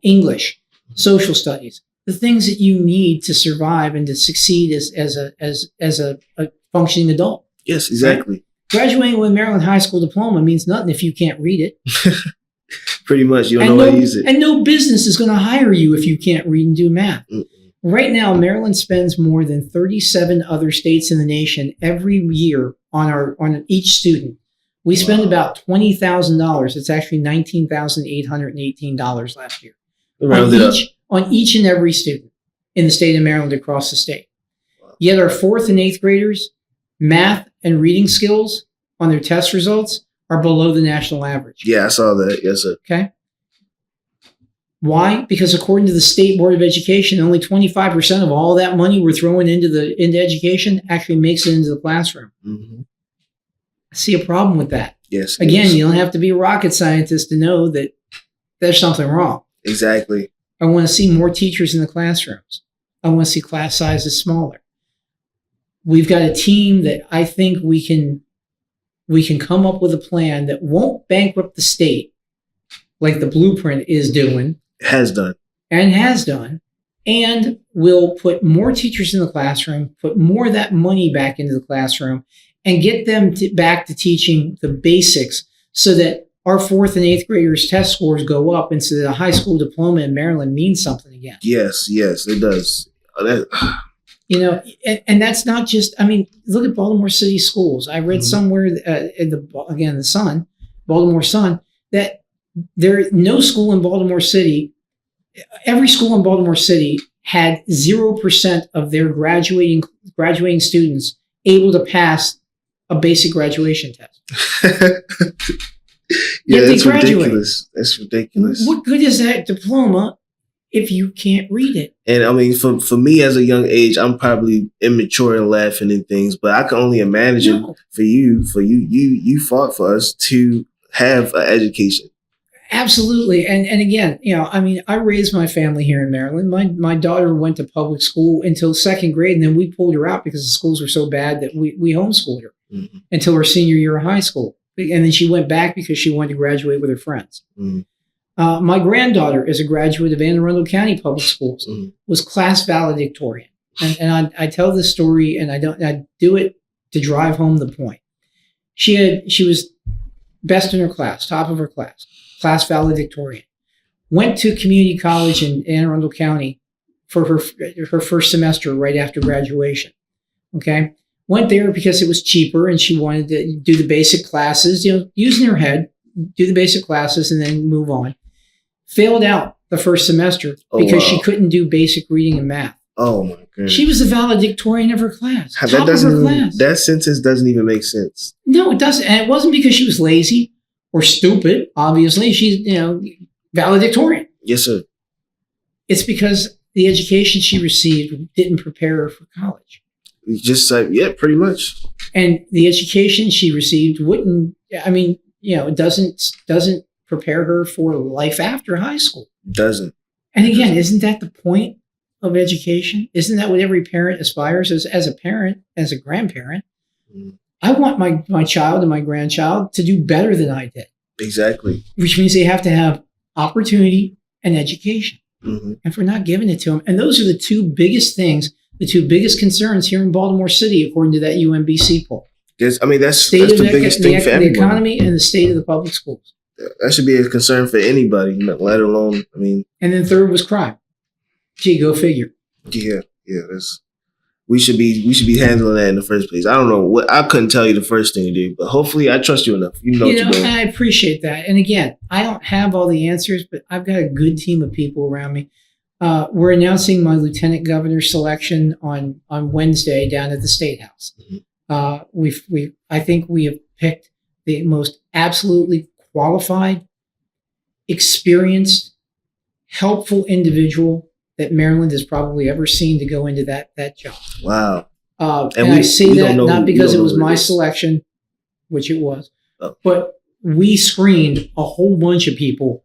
English, social studies, the things that you need to survive and to succeed as a functioning adult. Yes, exactly. Right? Graduating with a Maryland high school diploma means nothing if you can't read it. Pretty much, you don't know how to use it. And no business is going to hire you if you can't read and do math. Mm-mm. Right now, Maryland spends more than 37 other states in the nation every year on each student. We spend about $20,000. It's actually $19,818 last year on each and every student in the state of Maryland across the state. Wow. Yet our 4th and 8th graders, math and reading skills on their test results are below the national average. Yeah, I saw that. Yes, sir. Okay. Why? Because according to the State Board of Education, only 25% of all that money we're throwing into education actually makes it into the classroom. Mm-hmm. I see a problem with that. Yes. Again, you don't have to be a rocket scientist to know that there's something wrong. Exactly. I want to see more teachers in the classrooms. I want to see class sizes smaller. We've got a team that I think we can come up with a plan that won't bankrupt the state like the blueprint is doing. Has done. And will put more teachers in the classroom, put more of that money back into the classroom, and get them back to teaching the basics so that our 4th and 8th graders' test scores go up and so that a high school diploma in Maryland means something again. Yes, it does. You know, and that's not just, I mean, look at Baltimore City schools. I read somewhere in the Sun, Baltimore Sun, that no school in Baltimore City, every school in Baltimore City had 0% of their graduating students able to pass a basic graduation test. Yeah, that's ridiculous. That's ridiculous. What good is that diploma if you can't read it? And I mean, for me as a young age, I'm probably immature and laughing at things, but I can only imagine for you fought for us to have an education. Absolutely. And again, you know, I mean, I raised my family here in Maryland. My daughter went to public school until 2nd grade, and then we pulled her out because the schools were so bad that we homeschooled her until her senior year of high school. And then she went back because she wanted to graduate with her friends. My granddaughter is a graduate of Anne Arundel County Public Schools, was class valedictorian. And I tell this story, and I do it to drive home the point. She was best in her class, top of her class valedictorian. Went to community college in Anne Arundel County for her first semester right after graduation. Okay. Went there because it was cheaper and she wanted to do the basic classes, you know, using her head, do the basic classes and then move on. Failed out the first semester because she couldn't do basic reading and math. Oh my goodness. She was the valedictorian of her class. Top of her class. That sentence doesn't even make sense. No, it doesn't. And it wasn't because she was lazy or stupid. Obviously, she's, you know, valedictorian. Yes, sir. It's because the education she received didn't prepare her for college. Just like, yeah, pretty much. And the education she received doesn't prepare her for life after high school. Doesn't. And again, isn't that the point of education? Isn't that what every parent aspires as a parent, as a grandparent? I want my child and my grandchild to do better than I did. Exactly. Which means they have to have opportunity and education. And if we're not giving it to them, and those are the two biggest things, the two biggest concerns here in Baltimore City, according to that UMBC poll. That's the biggest thing for everyone. The economy and the state of the public schools. That should be a concern for anybody, let alone, I mean. And then third was crime. Gee, go figure. Yeah. We should be handling that in the first place. I don't know I couldn't tell you the first thing to do, but hopefully I trust you enough. You know what you're doing. I appreciate that. And again, I don't have all the answers, but I've got a good team of people around me. We're announcing my lieutenant governor selection on Wednesday down at the State House. I think we have picked the most absolutely qualified, experienced, helpful individual that Maryland has probably ever seen to go into that job. Wow. And I say that not because it was my selection, which it was, but we screened a whole bunch of people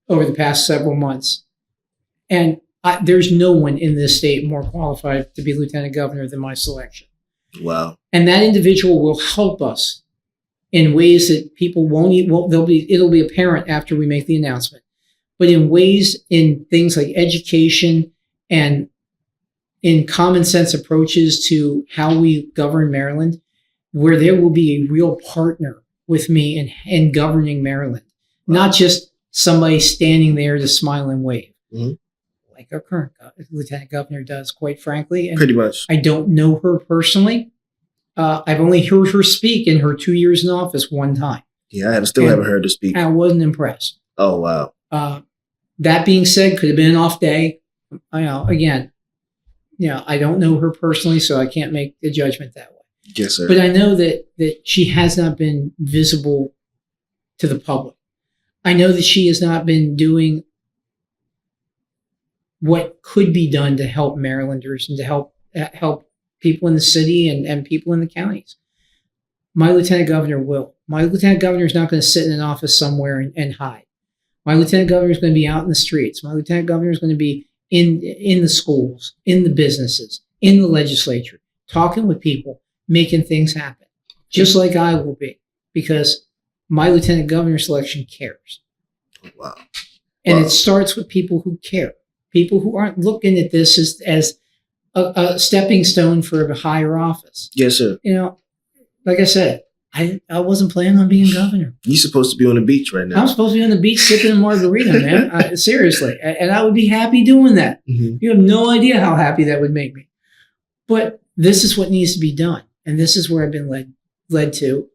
over the past several months. And there's no one in this state more qualified to be lieutenant governor than my selection. Wow. And that individual will help us in ways that people it'll be apparent after we make the announcement, but in things like education and in common sense approaches to how we govern Maryland. where there will be a real partner with me in governing Maryland, not just somebody standing there to smile and wave, like our current lieutenant governor does, quite frankly. And Pretty much. I don't know her personally. I've only heard her speak in her 2 years in office one time. Yeah, I haven't heard her speak. I wasn't impressed. Oh, wow. That being said, could have been an off day. I know, again, I don't know her personally, so I can't make a judgment that way. Yes, sir. But I know that she has not been visible to the public. I know that she has not been doing what could be done to help Marylanders and to help people in the city and people in the counties. My lieutenant governor will. My lieutenant governor is not going to sit in an office somewhere and hide. My lieutenant governor is going to be out in the streets. My lieutenant governor is going to be in the schools, in the businesses, in the legislature, talking with people, making things happen, just like I will be, because my lieutenant governor selection cares. Wow. And it starts with people who care, people who aren't looking at this as a stepping stone for a higher office. Yes, sir. Like I said, I wasn't planning on being governor. You're supposed to be on the beach right now. I'm supposed to be on the beach sipping a margarita, man. Seriously. And I would be happy doing that. Mm-hmm. You have no idea how happy that would make me. But this is what needs to be done. And this is where I've been led to.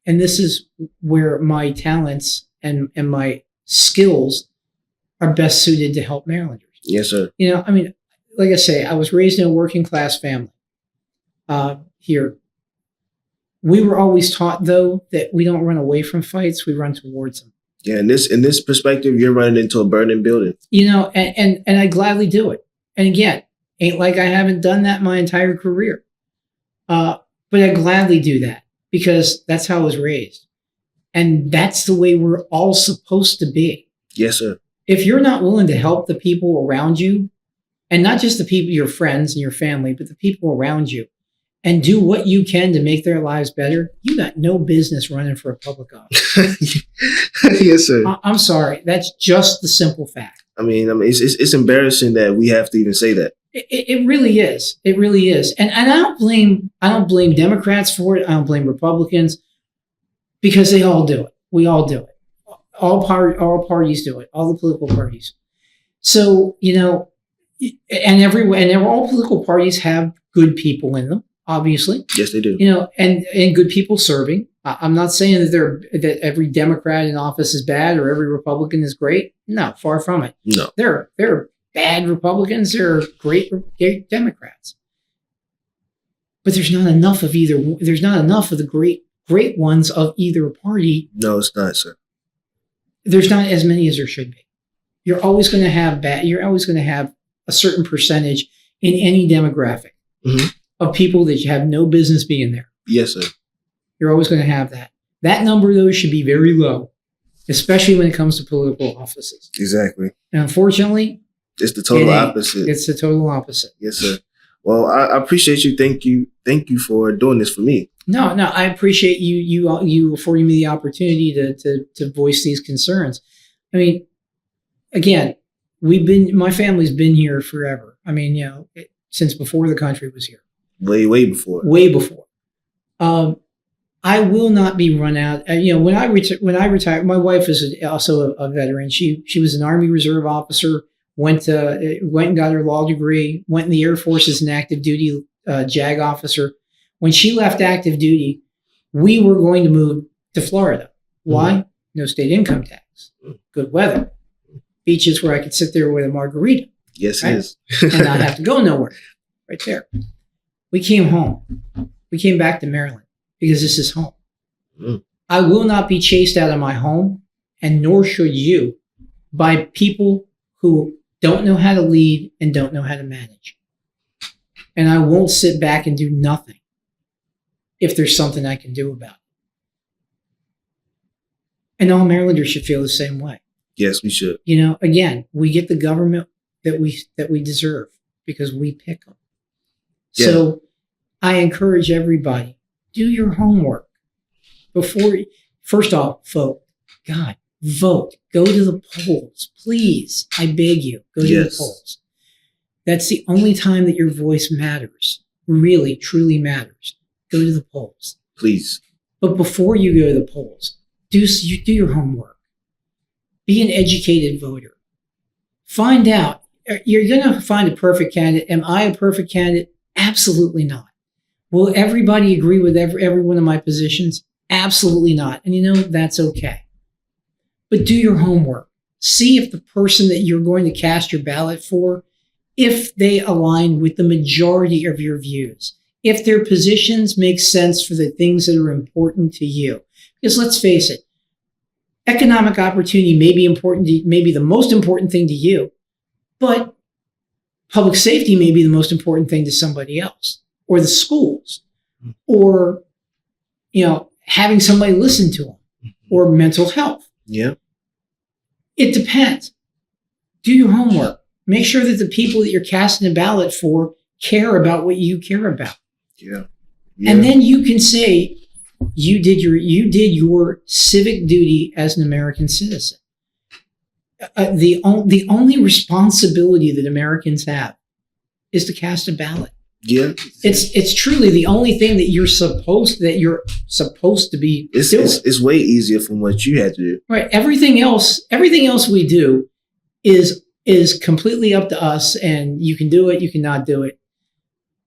And this is where my talents and my skills are best suited to help Marylanders. Yes, sir. Like I say, I was raised in a working class family here. We were always taught, though, that we don't run away from fights, we run towards them. Yeah, in this perspective, you're running into a burning building. And I gladly do it. And again, ain't like I haven't done that my entire career. But I gladly do that because that's how I was raised. And that's the way we're all supposed to be. Yes, sir. If you're not willing to help the people around you, and not just the people, your friends and your family, but the people around you, and do what you can to make their lives better, you got no business running for a public office. Yes, sir. I'm sorry. That's just the simple fact. It's embarrassing that we have to even say that. It really is. It really is. And I don't blame Democrats for it. I don't blame Republicans, because they all do it. We all do it. All parties do it. All the political parties. So, and all political parties have good people in them. Obviously. Yes, they do. And good people serving. I'm not saying that every Democrat in office is bad or every Republican is great. No, far from it. No. There are bad Republicans. There are great Democrats. But there's not enough of either. There's not enough of the great ones of either party. No, it's not, sir. There's not as many as there should be. You're always going to have You're always going to have a certain percentage in any demographic. Mm-hmm. Of people that you have no business being there. Yes, sir. You're always going to have that. That number, though, should be very low, especially when it comes to political offices. Exactly. And unfortunately, it's the total opposite. It's the total opposite. Yes, sir. Well, I appreciate you. Thank you for doing this for me. No, I appreciate you affording me the opportunity to voice these concerns. Again, my family's been here forever. Since before the country was here. Way before. Way before. I will not be run out. When I retired, my wife is also a veteran. She was an Army Reserve officer. Went and got her law degree. Went in the Air Force as an active duty JAG officer. When she left active duty, we were going to move to Florida. Why? Mm-hmm. No state income tax. Good weather. Beaches where I could sit there with a margarita. Yes, right? It is. And not have to go nowhere. Right there. We came home. We came back to Maryland because this is home. Mm. I will not be chased out of my home, and nor should you, by people who don't know how to lead and don't know how to manage. And I won't sit back and do nothing if there's something I can do about it. And all Marylanders should feel the same way. Yes, we should. Again, we get the government that we deserve because we pick them. Yeah. So I encourage everybody, do your homework first off, vote. God, vote. Go to the polls, please. I beg you, go to the polls. That's the only time that your voice matters, really, truly matters. go to the polls. Please. But before you go to the polls, do your homework. Be an educated voter. Find out. You're going to find a perfect candidate. Am I a perfect candidate? Absolutely not. Will everybody agree with every one of my positions? Absolutely not. And that's okay. But do your homework. See if the person that you're going to cast your ballot for, if they align with the majority of your views, if their positions make sense for the things that are important to you. Because let's face it, economic opportunity may be important, maybe the most important thing to you, but public safety may be the most important thing to somebody else, or the schools, or having somebody listen to them, or mental health. Yeah. It depends. Do your homework. Make sure that the people that you're casting a ballot for care about what you care about. Yeah. And then you can say you did your civic duty as an American citizen. The only responsibility that Americans have is to cast a ballot. Yeah. It's truly the only thing that you're supposed to be doing. It's way easier from what you had to do. Right. Everything else we do is completely up to us, and you can do it, you cannot do it.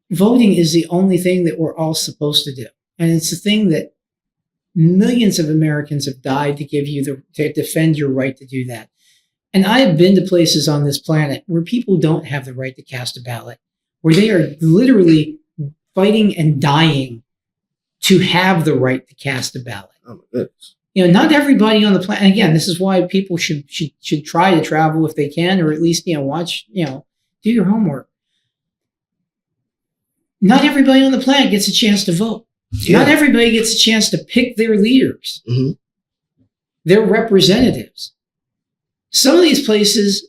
Voting is the only thing that we're all supposed to do. And it's the thing that millions of Americans have died to give you to defend your right to do that. And I have been to places on this planet where people don't have the right to cast a ballot, where they are literally fighting and dying to have the right to cast a ballot. Oh my goodness. Not everybody on the planet. Again, this is why people should try to travel if they can, or at least watch. Do your homework. Not everybody on the planet gets a chance to vote. Yeah. Not everybody gets a chance to pick their leaders, their representatives. Some of these places,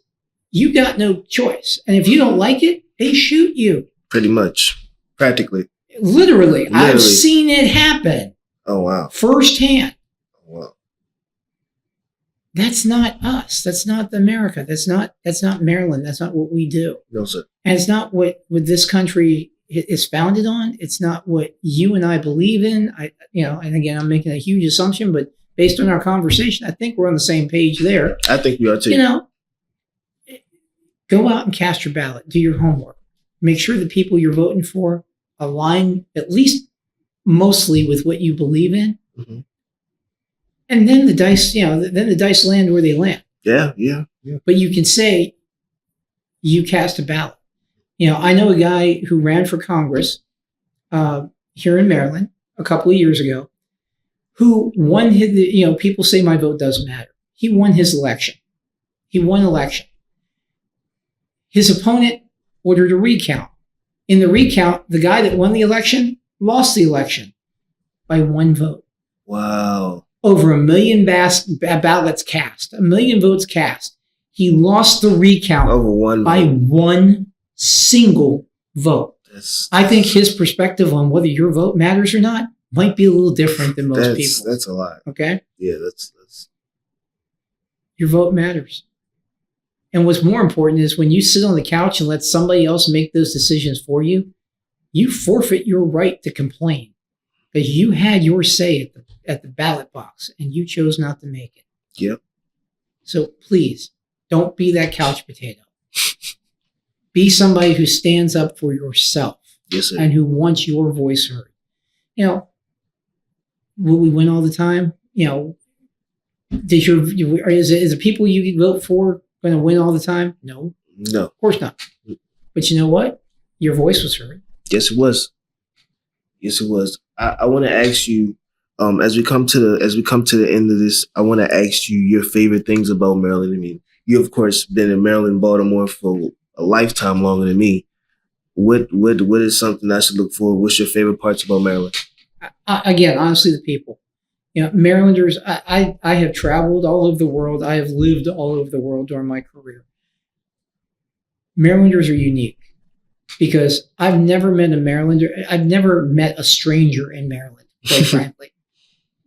you got no choice. And if you don't like it, they shoot you. Pretty much. Practically. Literally. I've seen it happen. Oh, wow. Firsthand. Oh, wow. That's not us. That's not America. That's not Maryland. That's not what we do. No, sir. And it's not what this country is founded on. It's not what you and I believe in. And again, I'm making a huge assumption, but based on our conversation, I think we're on the same page there. I think we are too. Go out and cast your ballot. Do your homework. Make sure the people you're voting for align at least mostly with what you believe in. Mm-hmm. And then the dice land where they land. Yeah. But you can say you cast a ballot. I know a guy who ran for Congress here in Maryland a couple of years ago, who won his, people say my vote doesn't matter. He won his election. He won election. His opponent ordered a recount. In the recount, the guy that won the election lost the election by one vote. Wow. Over 1 million ballots cast, 1 million votes cast. He lost the recount by one single vote. I think his perspective on whether your vote matters or not might be a little different than most people. That's a lot. Okay? Yeah, that's your vote matters. And what's more important is when you sit on the couch and let somebody else make those decisions for you, you forfeit your right to complain because you had your say at the ballot box and you chose not to make it. Yep. So please don't be that couch potato. Be somebody who stands up for yourself. Yes, sir. And who wants your voice heard. Will we win all the time? Is the people you vote for going to win all the time? No. Of course not. But you know what? Your voice was heard. Yes, it was. I want to ask you, as we come to the end of this, I want to ask you your favorite things about Maryland. I mean, you of course been in Maryland, Baltimore for a lifetime longer than me. What is something I should look for? What's your favorite parts about Maryland? Again, honestly, the people. Marylanders, I have traveled all over the world. I have lived all over the world during my career. Marylanders are unique because I've never met a Marylander. I've never met a stranger in Maryland, quite frankly.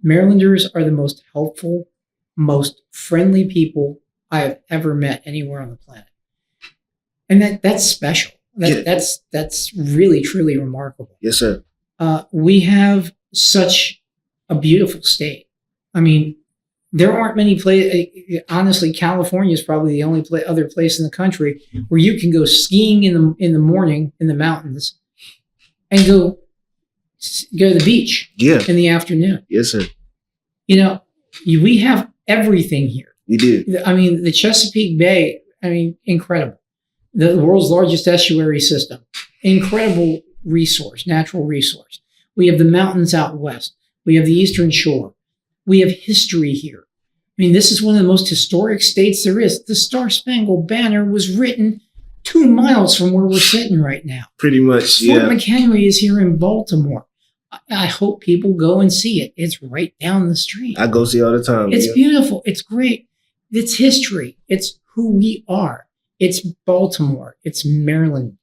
Marylanders are the most helpful, most friendly people I have ever met anywhere on the planet. And that's special. That's really, truly remarkable. Yes, sir. We have such a beautiful state. I mean, there aren't many places. Honestly, California is probably the only other place in the country where you can go skiing in the morning in the mountains and go to the beach in the afternoon. Yes, sir. We have everything here. We do. I mean, the Chesapeake Bay, incredible. The world's largest estuary system, incredible resource, natural resource. We have the mountains out west. We have the Eastern Shore. We have history here. This is one of the most historic states there is. The Star-Spangled Banner was written 2 miles from where we're sitting right now. Pretty much, Fort McHenry is here in Baltimore. I hope people go and see it. It's right down the street. I go see it all the time. It's beautiful. It's great. It's history. It's who we are. It's Baltimore. It's Maryland.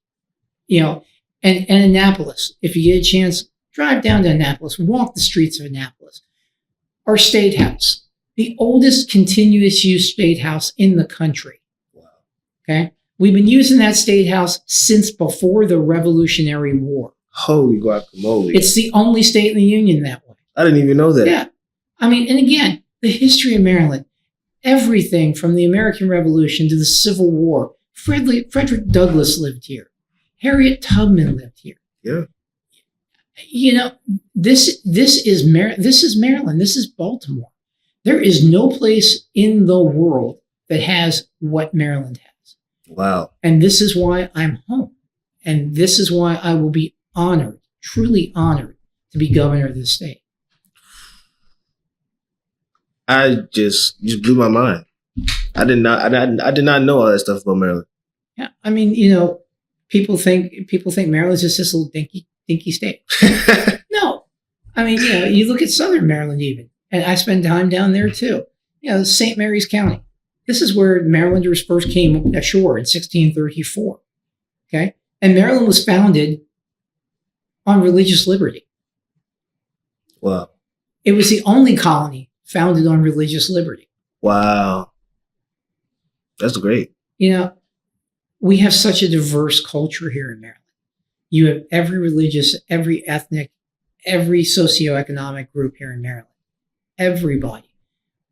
And Annapolis. If you get a chance, drive down to Annapolis. Walk the streets of Annapolis. Our State House. The oldest continuous use State House in the country. Wow. Okay? We've been using that State House since before the Revolutionary War. Holy guacamole. It's the only state in the Union that way. I didn't even know that. Yeah. And again, the history of Maryland, everything from the American Revolution to the Civil War. Frederick Douglass lived here. Harriet Tubman lived here. Yeah. This is Maryland. This is Baltimore. There is no place in the world that has what Maryland has. Wow. And this is why I'm home. And this is why I will be honored, truly honored, to be governor of this state. I just blew my mind. I did not know all that stuff about Maryland. Yeah, people think Maryland's just this little dinky state. No, you look at Southern Maryland even, and I spend time down there too. St. Mary's County. This is where Marylanders first came ashore in 1634. Okay, and Maryland was founded on religious liberty. Wow. It was the only colony founded on religious liberty. Wow. That's great. We have such a diverse culture here in Maryland. You have every religious, every ethnic, every socioeconomic group here in Maryland. Everybody.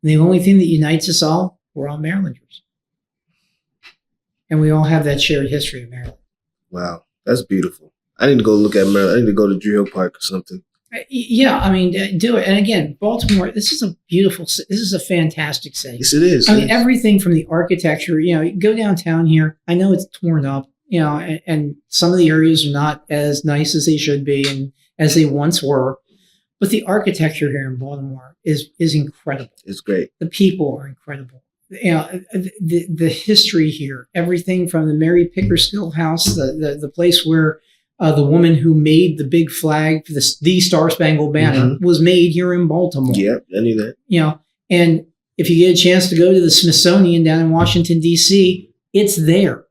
And the only thing that unites us all, we're all Marylanders. And we all have that shared history of Maryland. Wow. That's beautiful. I need to go look at Maryland. I need to go to Drew Hill Park or something. Yeah, do it. And again, Baltimore, this is a fantastic city. Yes, it is. Everything from the architecture, go downtown here. I know it's torn up, and some of the areas are not as nice as they should be and as they once were. But the architecture here in Baltimore is incredible. It's great. The people are incredible. The history here, everything from the Mary Pickersgill House, the place where the woman who made the big flag for the Star-Spangled Banner was made here in Baltimore. Yeah, I knew that. And if you get a chance to go to the Smithsonian down in Washington, D.C., it's there.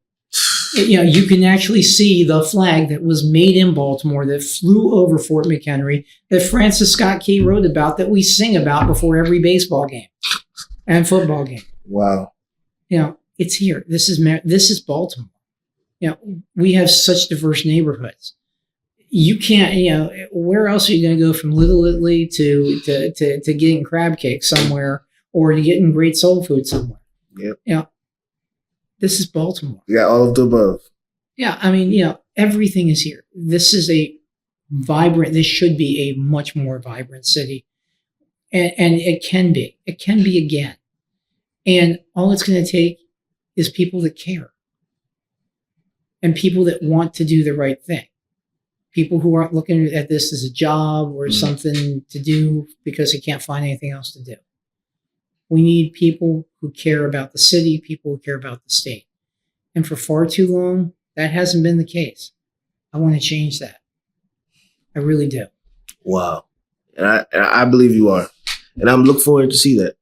You can actually see the flag that was made in Baltimore that flew over Fort McHenry that Francis Scott Key wrote about, that we sing about before every baseball game and football game. Wow. It's here. This is Baltimore. We have such diverse neighborhoods. You can't, where else are you going to go from Little Italy to getting crab cake somewhere or to getting great soul food somewhere? Yep. This is Baltimore. You got all of the above. Yeah, everything is here. This is this should be a much more vibrant city. And it can be. It can be again. And all it's going to take is people that care. And people that want to do the right thing. People who aren't looking at this as a job or something to do because they can't find anything else to do. We need people who care about the city, people who care about the state. And for far too long, that hasn't been the case. I want to change that. I really do. Wow. And I believe you are. And I'm looking forward to see that.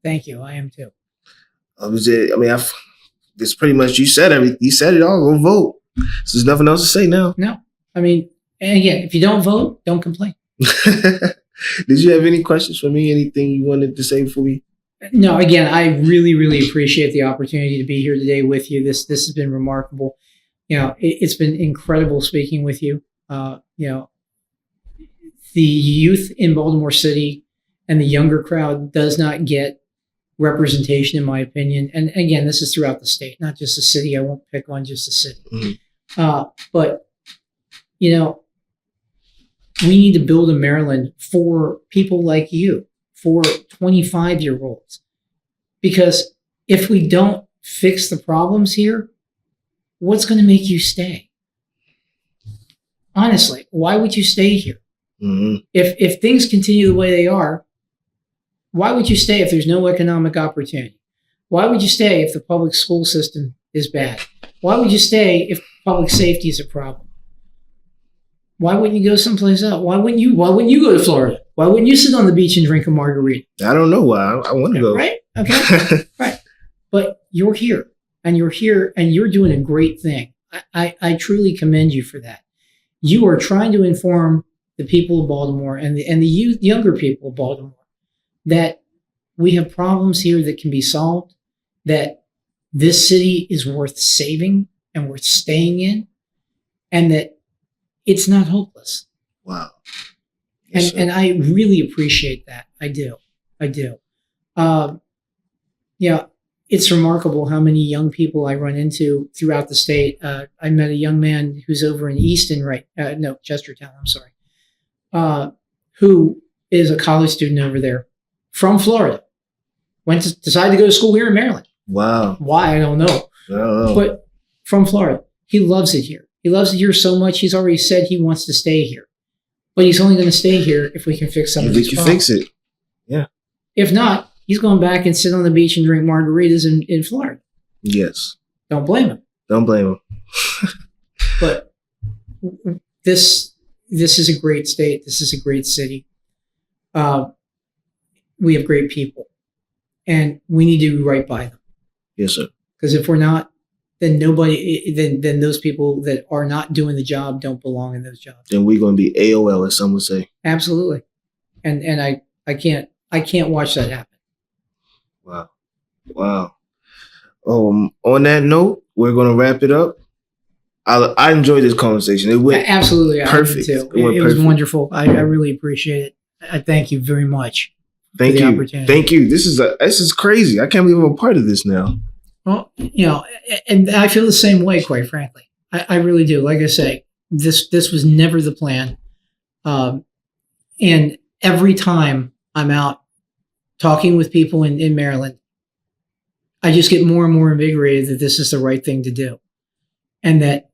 Thank you. I am too. It's pretty much, you said everything. You said it all. Go vote. So there's nothing else to say now. No. And again, if you don't vote, don't complain. Did you have any questions for me? Anything you wanted to say before we? No, again, I really, really appreciate the opportunity to be here today with you. This has been remarkable. It's been incredible speaking with you. the youth in Baltimore City and the younger crowd does not get representation, in my opinion. And again, this is throughout the state, not just the city. I won't pick on just the city. But, you know, we need to build a Maryland for people like you, for 25-year-olds. Because if we don't fix the problems here, what's going to make you stay? Honestly, why would you stay here? If things continue the way they are, why would you stay if there's no economic opportunity? Why would you stay if the public school system is bad? Why would you stay if public safety is a problem? Why wouldn't you go someplace else? Why wouldn't you go to Florida? Why wouldn't you sit on the beach and drink a margarita? I don't know why. I want to go. Right? Okay. Right. But you're here and you're doing a great thing. I truly commend you for that. You are trying to inform the people of Baltimore and the younger people of Baltimore that we have problems here that can be solved, that this city is worth saving and worth staying in, and that it's not hopeless. Wow. Yes, and I really appreciate that. I do. Yeah, it's remarkable how many young people I run into throughout the state. I met a young man who's over in Easton, Chestertown, I'm sorry, who is a college student over there from Florida. Decided to go to school here in Maryland. Wow. Why? I don't know. But from Florida. He loves it here. He loves it here so much, he's already said he wants to stay here. But he's only going to stay here if we can fix some of these problems. Fix it. Yeah. If not, he's going back and sit on the beach and drink margaritas in Florida. Yes. Don't blame him. Don't blame him. But this is a great state. This is a great city. We have great people. And we need to do right by them. Yes, sir. Because if we're not, then then those people that are not doing the job don't belong in those jobs. Then we're going to be AOL, as some would say. Absolutely. And I can't watch that happen. Wow. On that note, we're going to wrap it up. I enjoyed this conversation. It went absolutely perfect. It was wonderful. I really appreciate it. I thank you very much. Thank you. Thank you. This is crazy. I can't believe I'm a part of this now. Well, and I feel the same way, quite frankly. I really do. Like I say, this was never the plan. And every time I'm out talking with people in Maryland, I just get more and more invigorated that this is the right thing to do. And that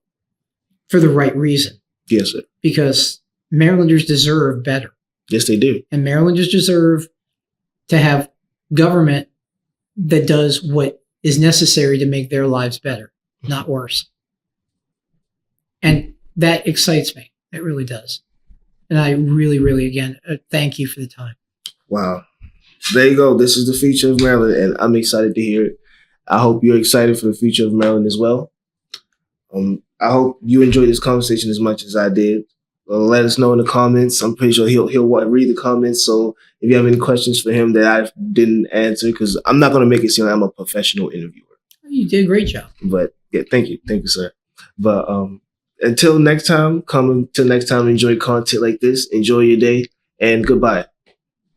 for the right reason. Yes, sir. Because Marylanders deserve better. Yes, they do. And Marylanders deserve to have government that does what is necessary to make their lives better, not worse. And that excites me. It really does. And I really, really, again, thank you for the time. Wow. There you go. This is the future of Maryland, and I'm excited to hear it. I hope you're excited for the future of Maryland as well. I hope you enjoyed this conversation as much as I did. Let us know in the comments. I'm pretty sure he'll read the comments. So if you have any questions for him that I didn't answer, because I'm not going to make it seem like I'm a professional interviewer. You did a great job. But yeah, thank you, sir. But until next time, enjoy content like this. Enjoy your day, and goodbye.